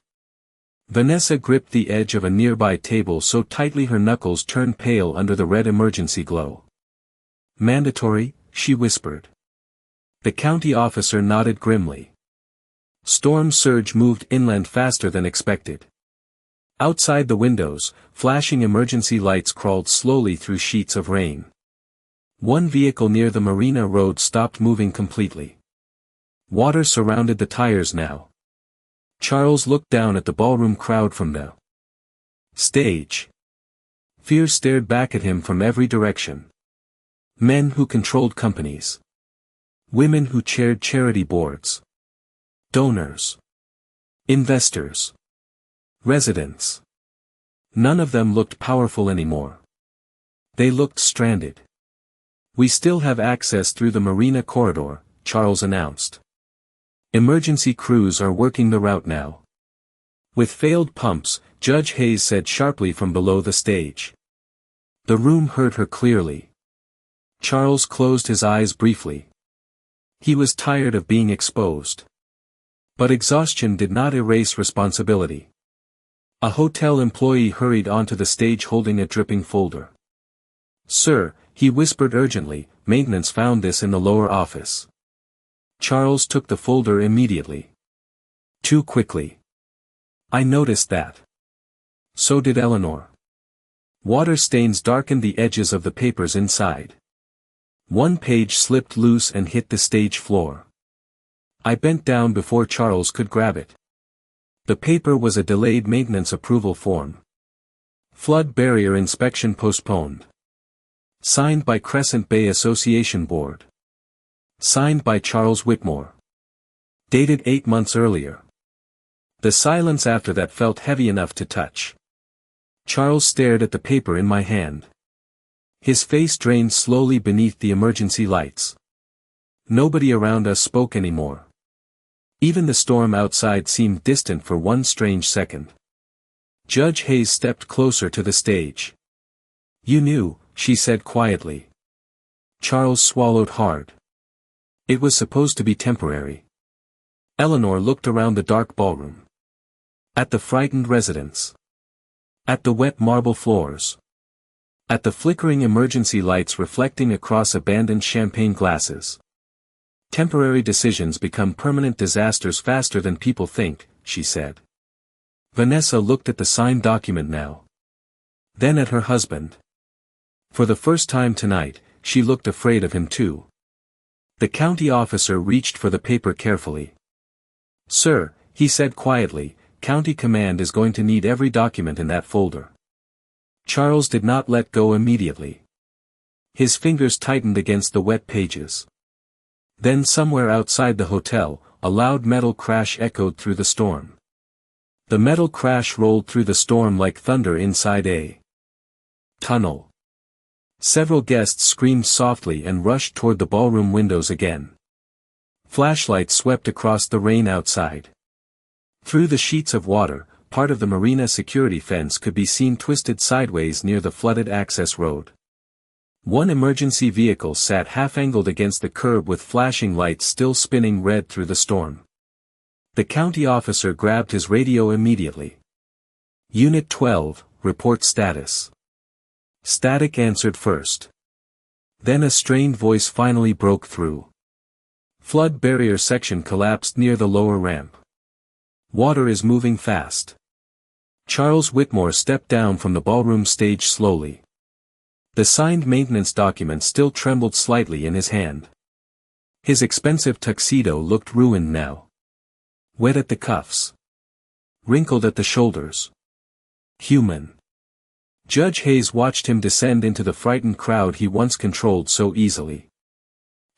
Vanessa gripped the edge of a nearby table so tightly her knuckles turned pale under the red emergency glow. "Mandatory?" she whispered. The county officer nodded grimly. Storm surge moved inland faster than expected. Outside the windows, flashing emergency lights crawled slowly through sheets of rain. One vehicle near the Marina Road stopped moving completely. Water surrounded the tires now. Charles looked down at the ballroom crowd from the stage. Fear stared back at him from every direction. Men who controlled companies. Women who chaired charity boards. Donors. Investors. Residents. None of them looked powerful anymore. They looked stranded. "We still have access through the Marina corridor," Charles announced. "Emergency crews are working the route now." With failed pumps, Judge Hayes said sharply from below the stage. The room heard her clearly. Charles closed his eyes briefly. He was tired of being exposed. But exhaustion did not erase responsibility. A hotel employee hurried onto the stage holding a dripping folder. "Sir," he whispered urgently, "maintenance found this in the lower office." Charles took the folder immediately. Too quickly. I noticed that. So did Eleanor. Water stains darkened the edges of the papers inside. One page slipped loose and hit the stage floor. I bent down before Charles could grab it. The paper was a delayed maintenance approval form. Flood barrier inspection postponed. Signed by Crescent Bay Association Board. Signed by Charles Whitmore. Dated 8 months earlier. The silence after that felt heavy enough to touch. Charles stared at the paper in my hand. His face drained slowly beneath the emergency lights. Nobody around us spoke anymore. Even the storm outside seemed distant for one strange second. Judge Hayes stepped closer to the stage. "You knew," she said quietly. Charles swallowed hard. It was supposed to be temporary. Eleanor looked around the dark ballroom. At the frightened residents. At the wet marble floors. At the flickering emergency lights reflecting across abandoned champagne glasses. Temporary decisions become permanent disasters faster than people think, she said. Vanessa looked at the signed document now. Then at her husband. For the first time tonight, she looked afraid of him too. The county officer reached for the paper carefully. "Sir," he said quietly, "County Command is going to need every document in that folder." Charles did not let go immediately. His fingers tightened against the wet pages. Then somewhere outside the hotel, a loud metal crash echoed through the storm. The metal crash rolled through the storm like thunder inside a tunnel. Several guests screamed softly and rushed toward the ballroom windows again. Flashlights swept across the rain outside. Through the sheets of water, part of the marina security fence could be seen twisted sideways near the flooded access road. One emergency vehicle sat half-angled against the curb with flashing lights still spinning red through the storm. The county officer grabbed his radio immediately. "Unit 12, report status." Static answered first. Then a strained voice finally broke through. "Flood barrier section collapsed near the lower ramp. Water is moving fast." Charles Whitmore stepped down from the ballroom stage slowly. The signed maintenance document still trembled slightly in his hand. His expensive tuxedo looked ruined now. Wet at the cuffs. Wrinkled at the shoulders. Human. Judge Hayes watched him descend into the frightened crowd he once controlled so easily.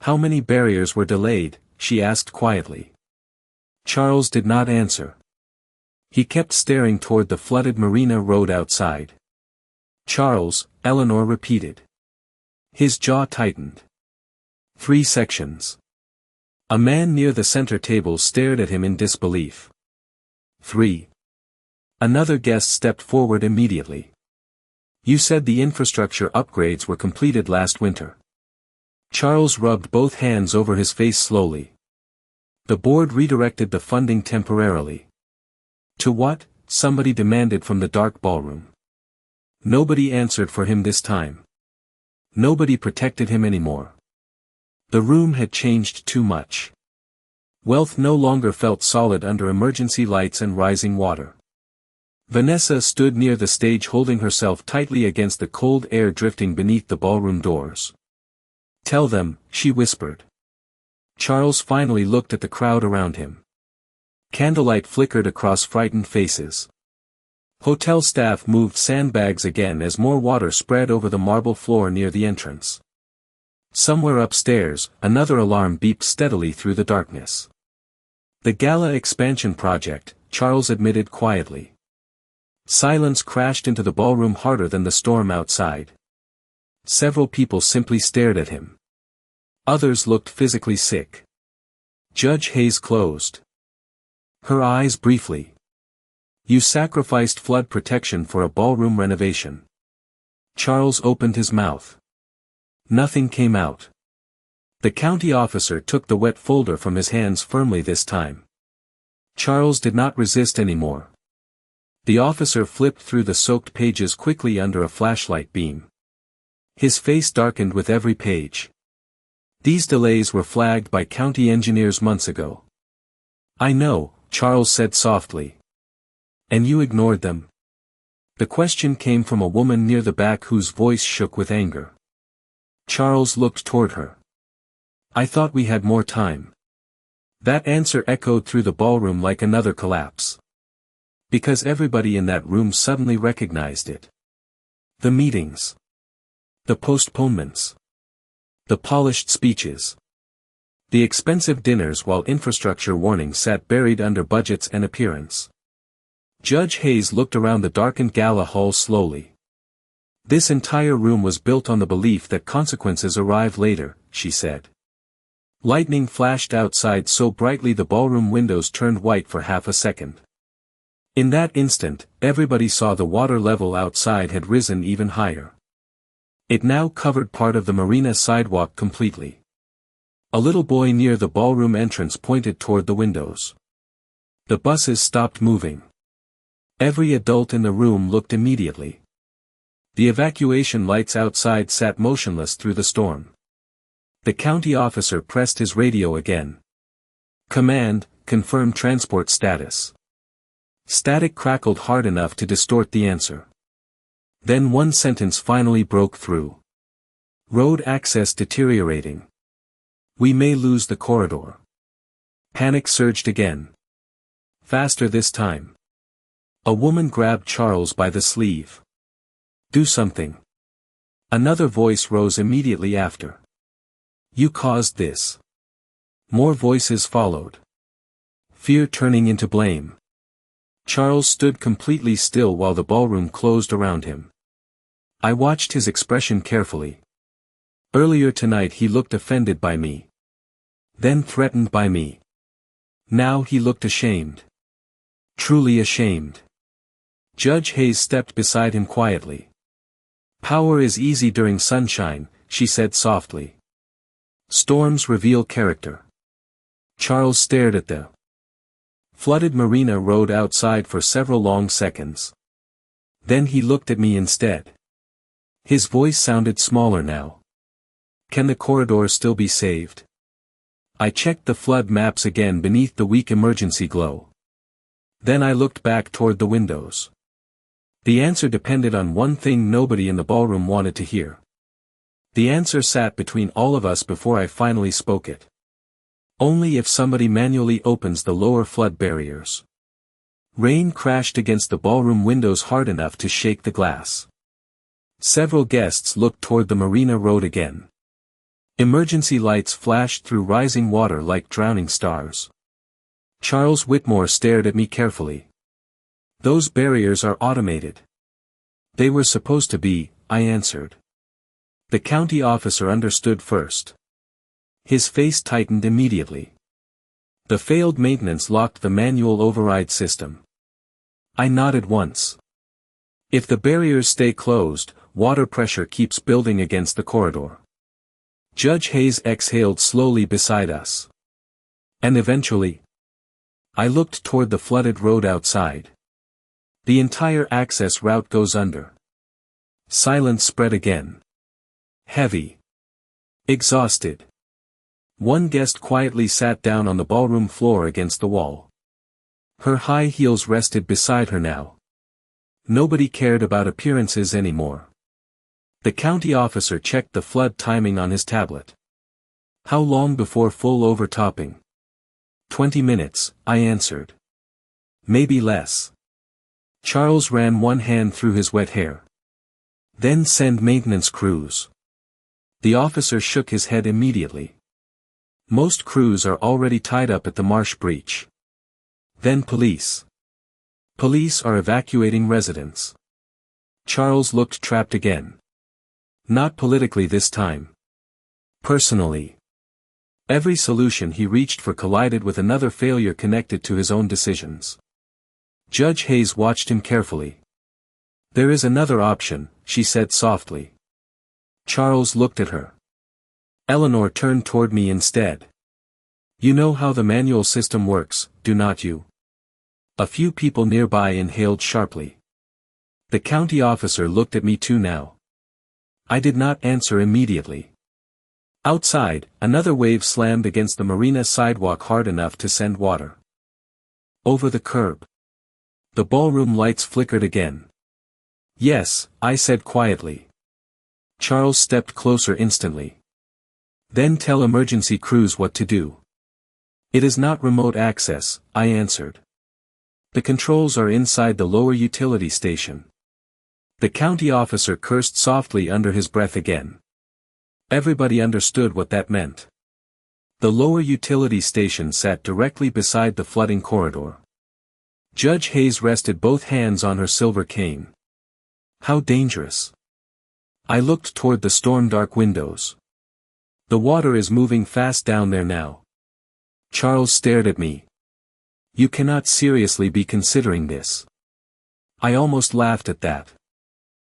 "How many barriers were delayed?" she asked quietly. Charles did not answer. He kept staring toward the flooded marina road outside. "Charles," Eleanor repeated. His jaw tightened. 3 sections. A man near the center table stared at him in disbelief. 3. Another guest stepped forward immediately. "You said the infrastructure upgrades were completed last winter." Charles rubbed both hands over his face slowly. "The board redirected the funding temporarily." "To what?" somebody demanded from the dark ballroom. Nobody answered for him this time. Nobody protected him anymore. The room had changed too much. Wealth no longer felt solid under emergency lights and rising water. Vanessa stood near the stage holding herself tightly against the cold air drifting beneath the ballroom doors. "Tell them," she whispered. Charles finally looked at the crowd around him. Candlelight flickered across frightened faces. Hotel staff moved sandbags again as more water spread over the marble floor near the entrance. Somewhere upstairs, another alarm beeped steadily through the darkness. "The Gala expansion project," Charles admitted quietly. Silence crashed into the ballroom harder than the storm outside. Several people simply stared at him. Others looked physically sick. Judge Hayes closed her eyes briefly. "You sacrificed flood protection for a ballroom renovation." Charles opened his mouth. Nothing came out. The county officer took the wet folder from his hands firmly this time. Charles did not resist anymore. The officer flipped through the soaked pages quickly under a flashlight beam. His face darkened with every page. These delays were flagged by county engineers months ago. I know, Charles said softly. And you ignored them? The question came from a woman near the back whose voice shook with anger. Charles looked toward her. I thought we had more time. That answer echoed through the ballroom like another collapse. Because everybody in that room suddenly recognized it. The meetings. The postponements. The polished speeches. The expensive dinners while infrastructure warnings sat buried under budgets and appearance. Judge Hayes looked around the darkened gala hall slowly. This entire room was built on the belief that consequences arrive later, she said. Lightning flashed outside so brightly the ballroom windows turned white for half a second. In that instant, everybody saw the water level outside had risen even higher. It now covered part of the marina sidewalk completely. A little boy near the ballroom entrance pointed toward the windows. The buses stopped moving. Every adult in the room looked immediately. The evacuation lights outside sat motionless through the storm. The county officer pressed his radio again. Command, confirm transport status. Static crackled hard enough to distort the answer. Then one sentence finally broke through. Road access deteriorating. We may lose the corridor. Panic surged again. Faster this time. A woman grabbed Charles by the sleeve. Do something. Another voice rose immediately after. You caused this. More voices followed. Fear turning into blame. Charles stood completely still while the ballroom closed around him. I watched his expression carefully. Earlier tonight he looked offended by me. Then threatened by me. Now he looked ashamed. Truly ashamed. Judge Hayes stepped beside him quietly. Power is easy during sunshine, she said softly. Storms reveal character. Charles stared at the flooded marina road outside for several long seconds. Then he looked at me instead. His voice sounded smaller now. Can the corridor still be saved? I checked the flood maps again beneath the weak emergency glow. Then I looked back toward the windows. The answer depended on one thing nobody in the ballroom wanted to hear. The answer sat between all of us before I finally spoke it. Only if somebody manually opens the lower flood barriers. Rain crashed against the ballroom windows hard enough to shake the glass. Several guests looked toward the marina road again. Emergency lights flashed through rising water like drowning stars. Charles Whitmore stared at me carefully. Those barriers are automated. They were supposed to be, I answered. The county officer understood first. His face tightened immediately. The failed maintenance locked the manual override system. I nodded once. If the barriers stay closed, water pressure keeps building against the corridor. Judge Hayes exhaled slowly beside us. And eventually, I looked toward the flooded road outside. The entire access route goes under. Silence spread again. Heavy. Exhausted. One guest quietly sat down on the ballroom floor against the wall. Her high heels rested beside her now. Nobody cared about appearances anymore. The county officer checked the flood timing on his tablet. How long before full overtopping? 20 minutes, I answered. Maybe less. Charles ran one hand through his wet hair. Then send maintenance crews. The officer shook his head immediately. Most crews are already tied up at the marsh breach. Then police. Police are evacuating residents. Charles looked trapped again. Not politically this time. Personally. Every solution he reached for collided with another failure connected to his own decisions. Judge Hayes watched him carefully. There is another option, she said softly. Charles looked at her. Eleanor turned toward me instead. You know how the manual system works, do not you? A few people nearby inhaled sharply. The county officer looked at me too now. I did not answer immediately. Outside, another wave slammed against the marina sidewalk hard enough to send water over the curb. The ballroom lights flickered again. "Yes," I said quietly. Charles stepped closer instantly. "Then tell emergency crews what to do." "It is not remote access," I answered. "The controls are inside the lower utility station." The county officer cursed softly under his breath again. Everybody understood what that meant. The lower utility station sat directly beside the flooding corridor. Judge Hayes rested both hands on her silver cane. How dangerous. I looked toward the storm-dark windows. "The water is moving fast down there now." Charles stared at me. "You cannot seriously be considering this." I almost laughed at that.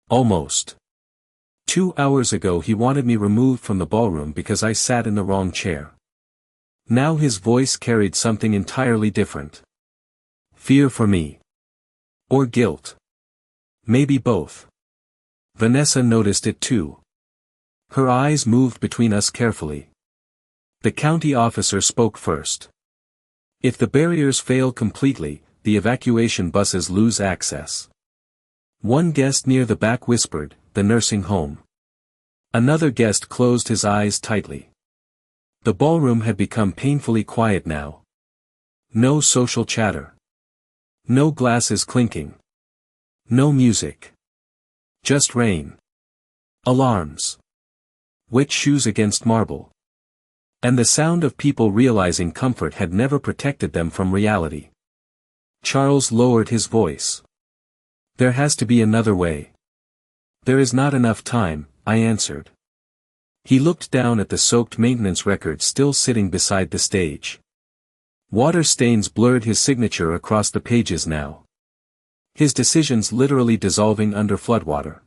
Almost. 2 hours ago he wanted me removed from the ballroom because I sat in the wrong chair. Now his voice carried something entirely different. Fear for me. Or guilt. Maybe both. Vanessa noticed it too. Her eyes moved between us carefully. The county officer spoke first. "If the barriers fail completely, the evacuation buses lose access." One guest near the back whispered, "The nursing home." Another guest closed his eyes tightly. The ballroom had become painfully quiet now. No social chatter. No glasses clinking. No music. Just rain. Alarms. Wet shoes against marble. And the sound of people realizing comfort had never protected them from reality. Charles lowered his voice. "There has to be another way." "There is not enough time," I answered. He looked down at the soaked maintenance record still sitting beside the stage. Water stains blurred his signature across the pages now. His decisions literally dissolving under floodwater.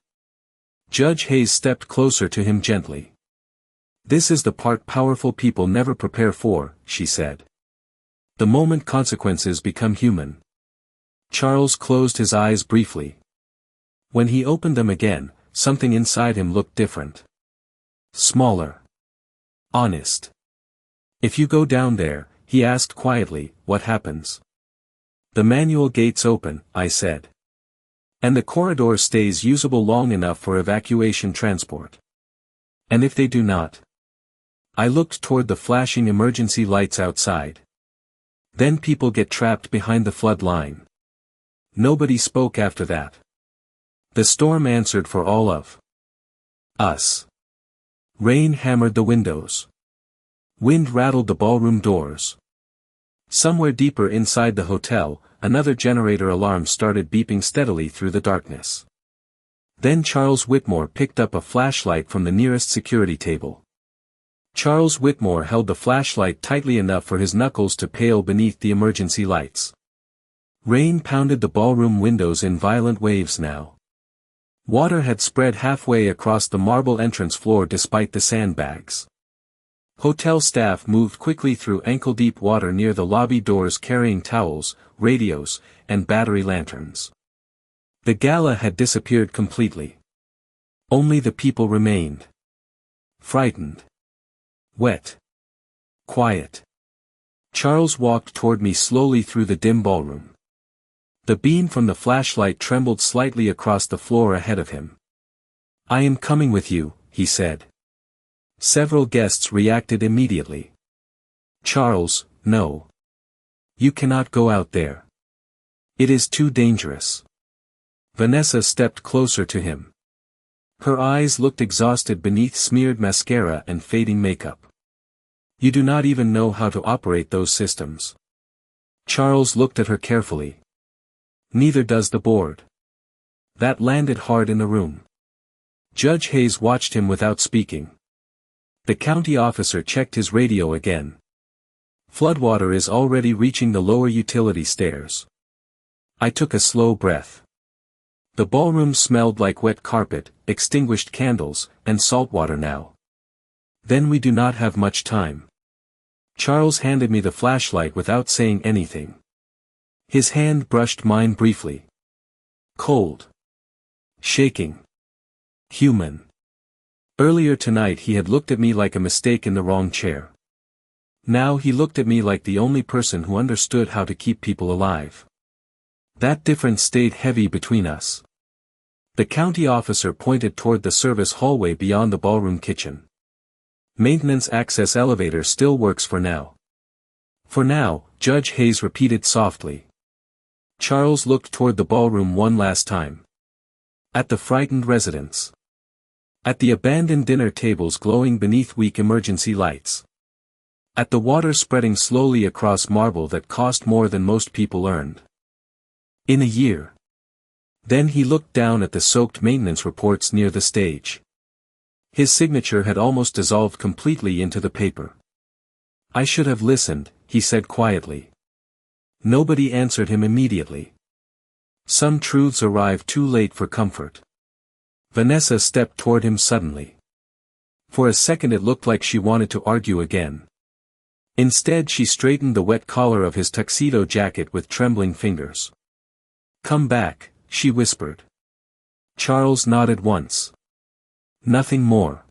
Judge Hayes stepped closer to him gently. "This is the part powerful people never prepare for," she said. "The moment consequences become human." Charles closed his eyes briefly. When he opened them again, something inside him looked different. Smaller. Honest. "If you go down there," he asked quietly, "what happens?" "The manual gates open," I said. "And the corridor stays usable long enough for evacuation transport." "And if they do not?" I looked toward the flashing emergency lights outside. "Then people get trapped behind the flood line." Nobody spoke after that. The storm answered for all of us. Rain hammered the windows. Wind rattled the ballroom doors. Somewhere deeper inside the hotel, another generator alarm started beeping steadily through the darkness. Then Charles Whitmore picked up a flashlight from the nearest security table. Charles Whitmore held the flashlight tightly enough for his knuckles to pale beneath the emergency lights. Rain pounded the ballroom windows in violent waves now. Water had spread halfway across the marble entrance floor despite the sandbags. Hotel staff moved quickly through ankle-deep water near the lobby doors carrying towels, radios, and battery lanterns. The gala had disappeared completely. Only the people remained. Frightened. Wet. Quiet. Charles walked toward me slowly through the dim ballroom. The beam from the flashlight trembled slightly across the floor ahead of him. "I am coming with you," he said. Several guests reacted immediately. "Charles, no. You cannot go out there. It is too dangerous." Vanessa stepped closer to him. Her eyes looked exhausted beneath smeared mascara and fading makeup. "You do not even know how to operate those systems." Charles looked at her carefully. "Neither does the board." That landed hard in the room. Judge Hayes watched him without speaking. The county officer checked his radio again. "Floodwater is already reaching the lower utility stairs." I took a slow breath. The ballroom smelled like wet carpet, extinguished candles, and salt water now. "Then we do not have much time." Charles handed me the flashlight without saying anything. His hand brushed mine briefly. Cold. Shaking. Human. Earlier tonight he had looked at me like a mistake in the wrong chair. Now he looked at me like the only person who understood how to keep people alive. That difference stayed heavy between us. The county officer pointed toward the service hallway beyond the ballroom kitchen. Maintenance access elevator still works for now. For now, Judge Hayes repeated softly. Charles looked toward the ballroom one last time. At the frightened residents. At the abandoned dinner tables glowing beneath weak emergency lights. At the water spreading slowly across marble that cost more than most people earned. In a year. Then he looked down at the soaked maintenance reports near the stage. His signature had almost dissolved completely into the paper. I should have listened, he said quietly. Nobody answered him immediately. Some truths arrive too late for comfort. Vanessa stepped toward him suddenly. For a second it looked like she wanted to argue again. Instead she straightened the wet collar of his tuxedo jacket with trembling fingers. Come back, she whispered. Charles nodded once. Nothing more.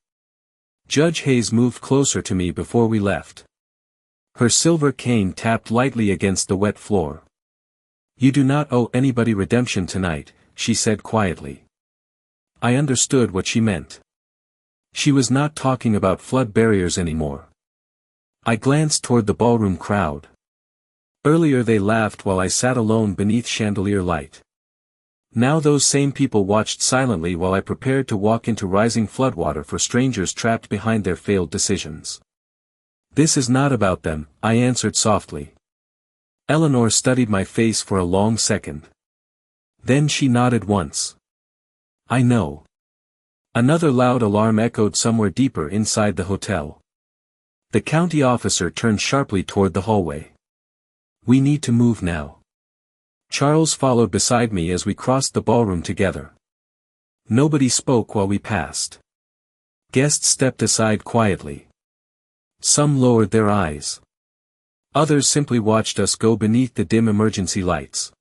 Judge Hayes moved closer to me before we left. Her silver cane tapped lightly against the wet floor. You do not owe anybody redemption tonight, she said quietly. I understood what she meant. She was not talking about flood barriers anymore. I glanced toward the ballroom crowd. Earlier they laughed while I sat alone beneath chandelier light. Now those same people watched silently while I prepared to walk into rising floodwater for strangers trapped behind their failed decisions. This is not about them, I answered softly. Eleanor studied my face for a long second. Then she nodded once. I know. Another loud alarm echoed somewhere deeper inside the hotel. The county officer turned sharply toward the hallway. We need to move now. Charles followed beside me as we crossed the ballroom together. Nobody spoke while we passed. Guests stepped aside quietly. Some lowered their eyes. Others simply watched us go beneath the dim emergency lights.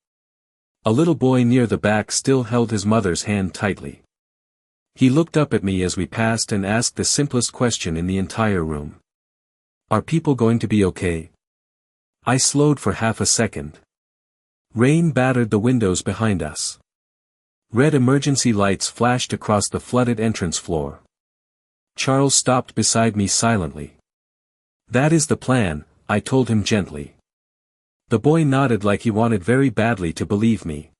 A little boy near the back still held his mother's hand tightly. He looked up at me as we passed and asked the simplest question in the entire room. Are people going to be okay? I slowed for half a second. Rain battered the windows behind us. Red emergency lights flashed across the flooded entrance floor. Charles stopped beside me silently. That is the plan, I told him gently. The boy nodded like he wanted very badly to believe me.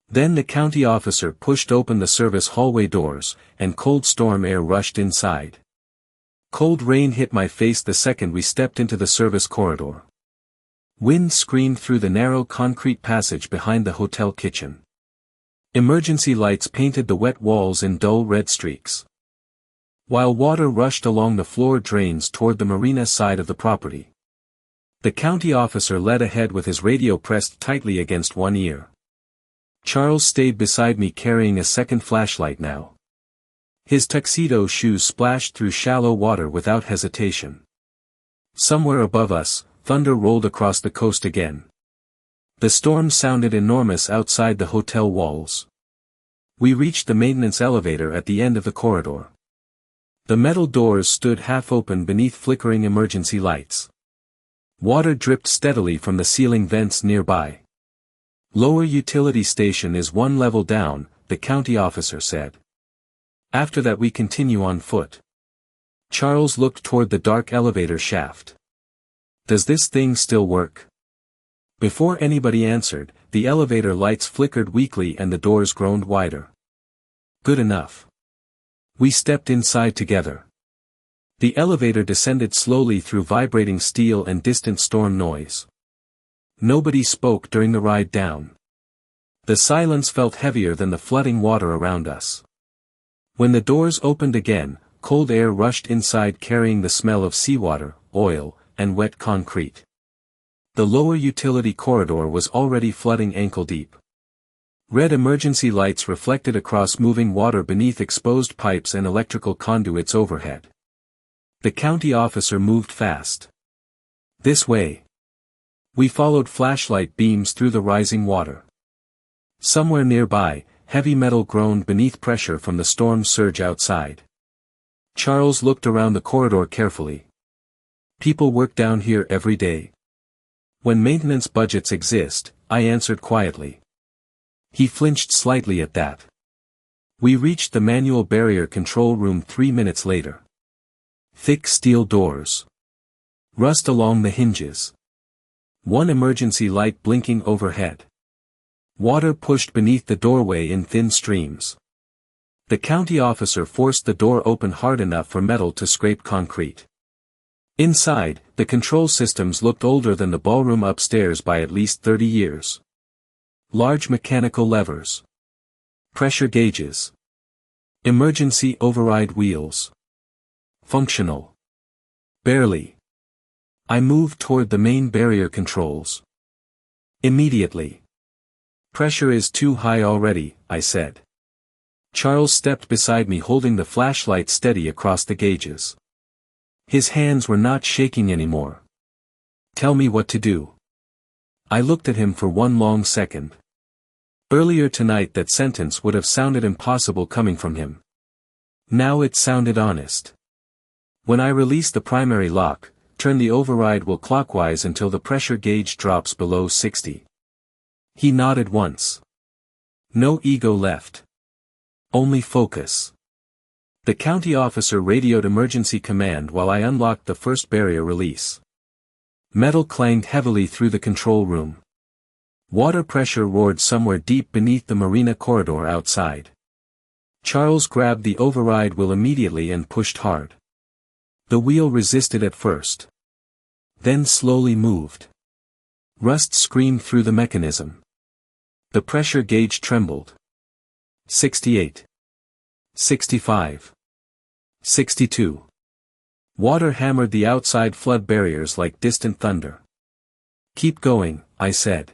Then the county officer pushed open the service hallway doors, and cold storm air rushed inside. Cold rain hit my face the second we stepped into the service corridor. Wind screamed through the narrow concrete passage behind the hotel kitchen. Emergency lights painted the wet walls in dull red streaks. While water rushed along the floor drains toward the marina side of the property. The county officer led ahead with his radio pressed tightly against one ear. Charles stayed beside me carrying a second flashlight now. His tuxedo shoes splashed through shallow water without hesitation. Somewhere above us, thunder rolled across the coast again. The storm sounded enormous outside the hotel walls. We reached the maintenance elevator at the end of the corridor. The metal doors stood half open beneath flickering emergency lights. Water dripped steadily from the ceiling vents nearby. Lower utility station is one level down, the county officer said. After that we continue on foot. Charles looked toward the dark elevator shaft. Does this thing still work? Before anybody answered, the elevator lights flickered weakly and the doors groaned wider. Good enough. We stepped inside together. The elevator descended slowly through vibrating steel and distant storm noise. Nobody spoke during the ride down. The silence felt heavier than the flooding water around us. When the doors opened again, cold air rushed inside carrying the smell of seawater, oil, and wet concrete. The lower utility corridor was already flooding ankle-deep. Red emergency lights reflected across moving water beneath exposed pipes and electrical conduits overhead. The county officer moved fast. This way. We followed flashlight beams through the rising water. Somewhere nearby, heavy metal groaned beneath pressure from the storm surge outside. Charles looked around the corridor carefully. People work down here every day. When maintenance budgets exist, I answered quietly. He flinched slightly at that. We reached the manual barrier control room 3 minutes later. Thick steel doors. Rust along the hinges. One emergency light blinking overhead. Water pushed beneath the doorway in thin streams. The county officer forced the door open hard enough for metal to scrape concrete. Inside, the control systems looked older than the ballroom upstairs by at least 30 years. Large mechanical levers. Pressure gauges. Emergency override wheels. Functional. Barely. I moved toward the main barrier controls. Immediately. Pressure is too high already, I said. Charles stepped beside me holding the flashlight steady across the gauges. His hands were not shaking anymore. Tell me what to do. I looked at him for one long second. Earlier tonight that sentence would have sounded impossible coming from him. Now it sounded honest. When I release the primary lock, turn the override wheel clockwise until the pressure gauge drops below 60. He nodded once. No ego left. Only focus. The county officer radioed emergency command while I unlocked the first barrier release. Metal clanged heavily through the control room. Water pressure roared somewhere deep beneath the marina corridor outside. Charles grabbed the override wheel immediately and pushed hard. The wheel resisted at first. Then slowly moved. Rust screamed through the mechanism. The pressure gauge trembled. 68. 65. 62. Water hammered the outside flood barriers like distant thunder. Keep going, I said.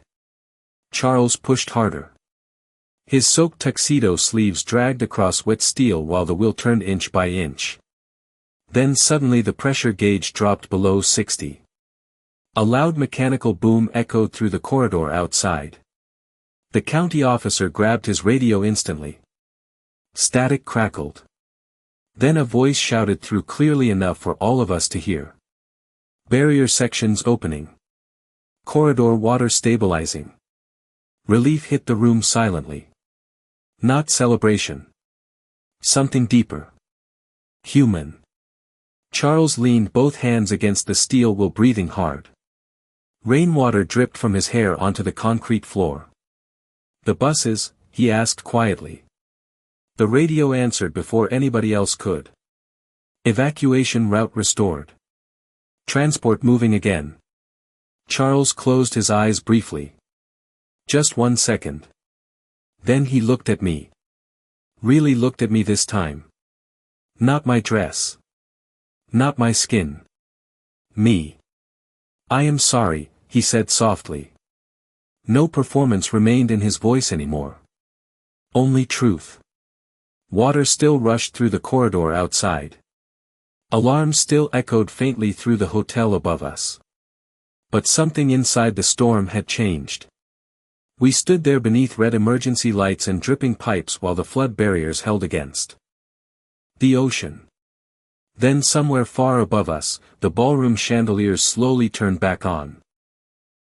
Charles pushed harder. His soaked tuxedo sleeves dragged across wet steel while the wheel turned inch by inch. Then suddenly the pressure gauge dropped below 60. A loud mechanical boom echoed through the corridor outside. The county officer grabbed his radio instantly. Static crackled. Then a voice shouted through clearly enough for all of us to hear. Barrier sections opening. Corridor water stabilizing. Relief hit the room silently. Not celebration. Something deeper. Human. Charles leaned both hands against the steel wheel breathing hard. Rainwater dripped from his hair onto the concrete floor. The buses, he asked quietly. The radio answered before anybody else could. Evacuation route restored. Transport moving again. Charles closed his eyes briefly. Just 1 second. Then he looked at me. Really looked at me this time. Not my dress. Not my skin. Me. I am sorry, he said softly. No performance remained in his voice anymore. Only truth. Water still rushed through the corridor outside. Alarms still echoed faintly through the hotel above us. But something inside the storm had changed. We stood there beneath red emergency lights and dripping pipes while the flood barriers held against the ocean. Then somewhere far above us, the ballroom chandeliers slowly turned back on.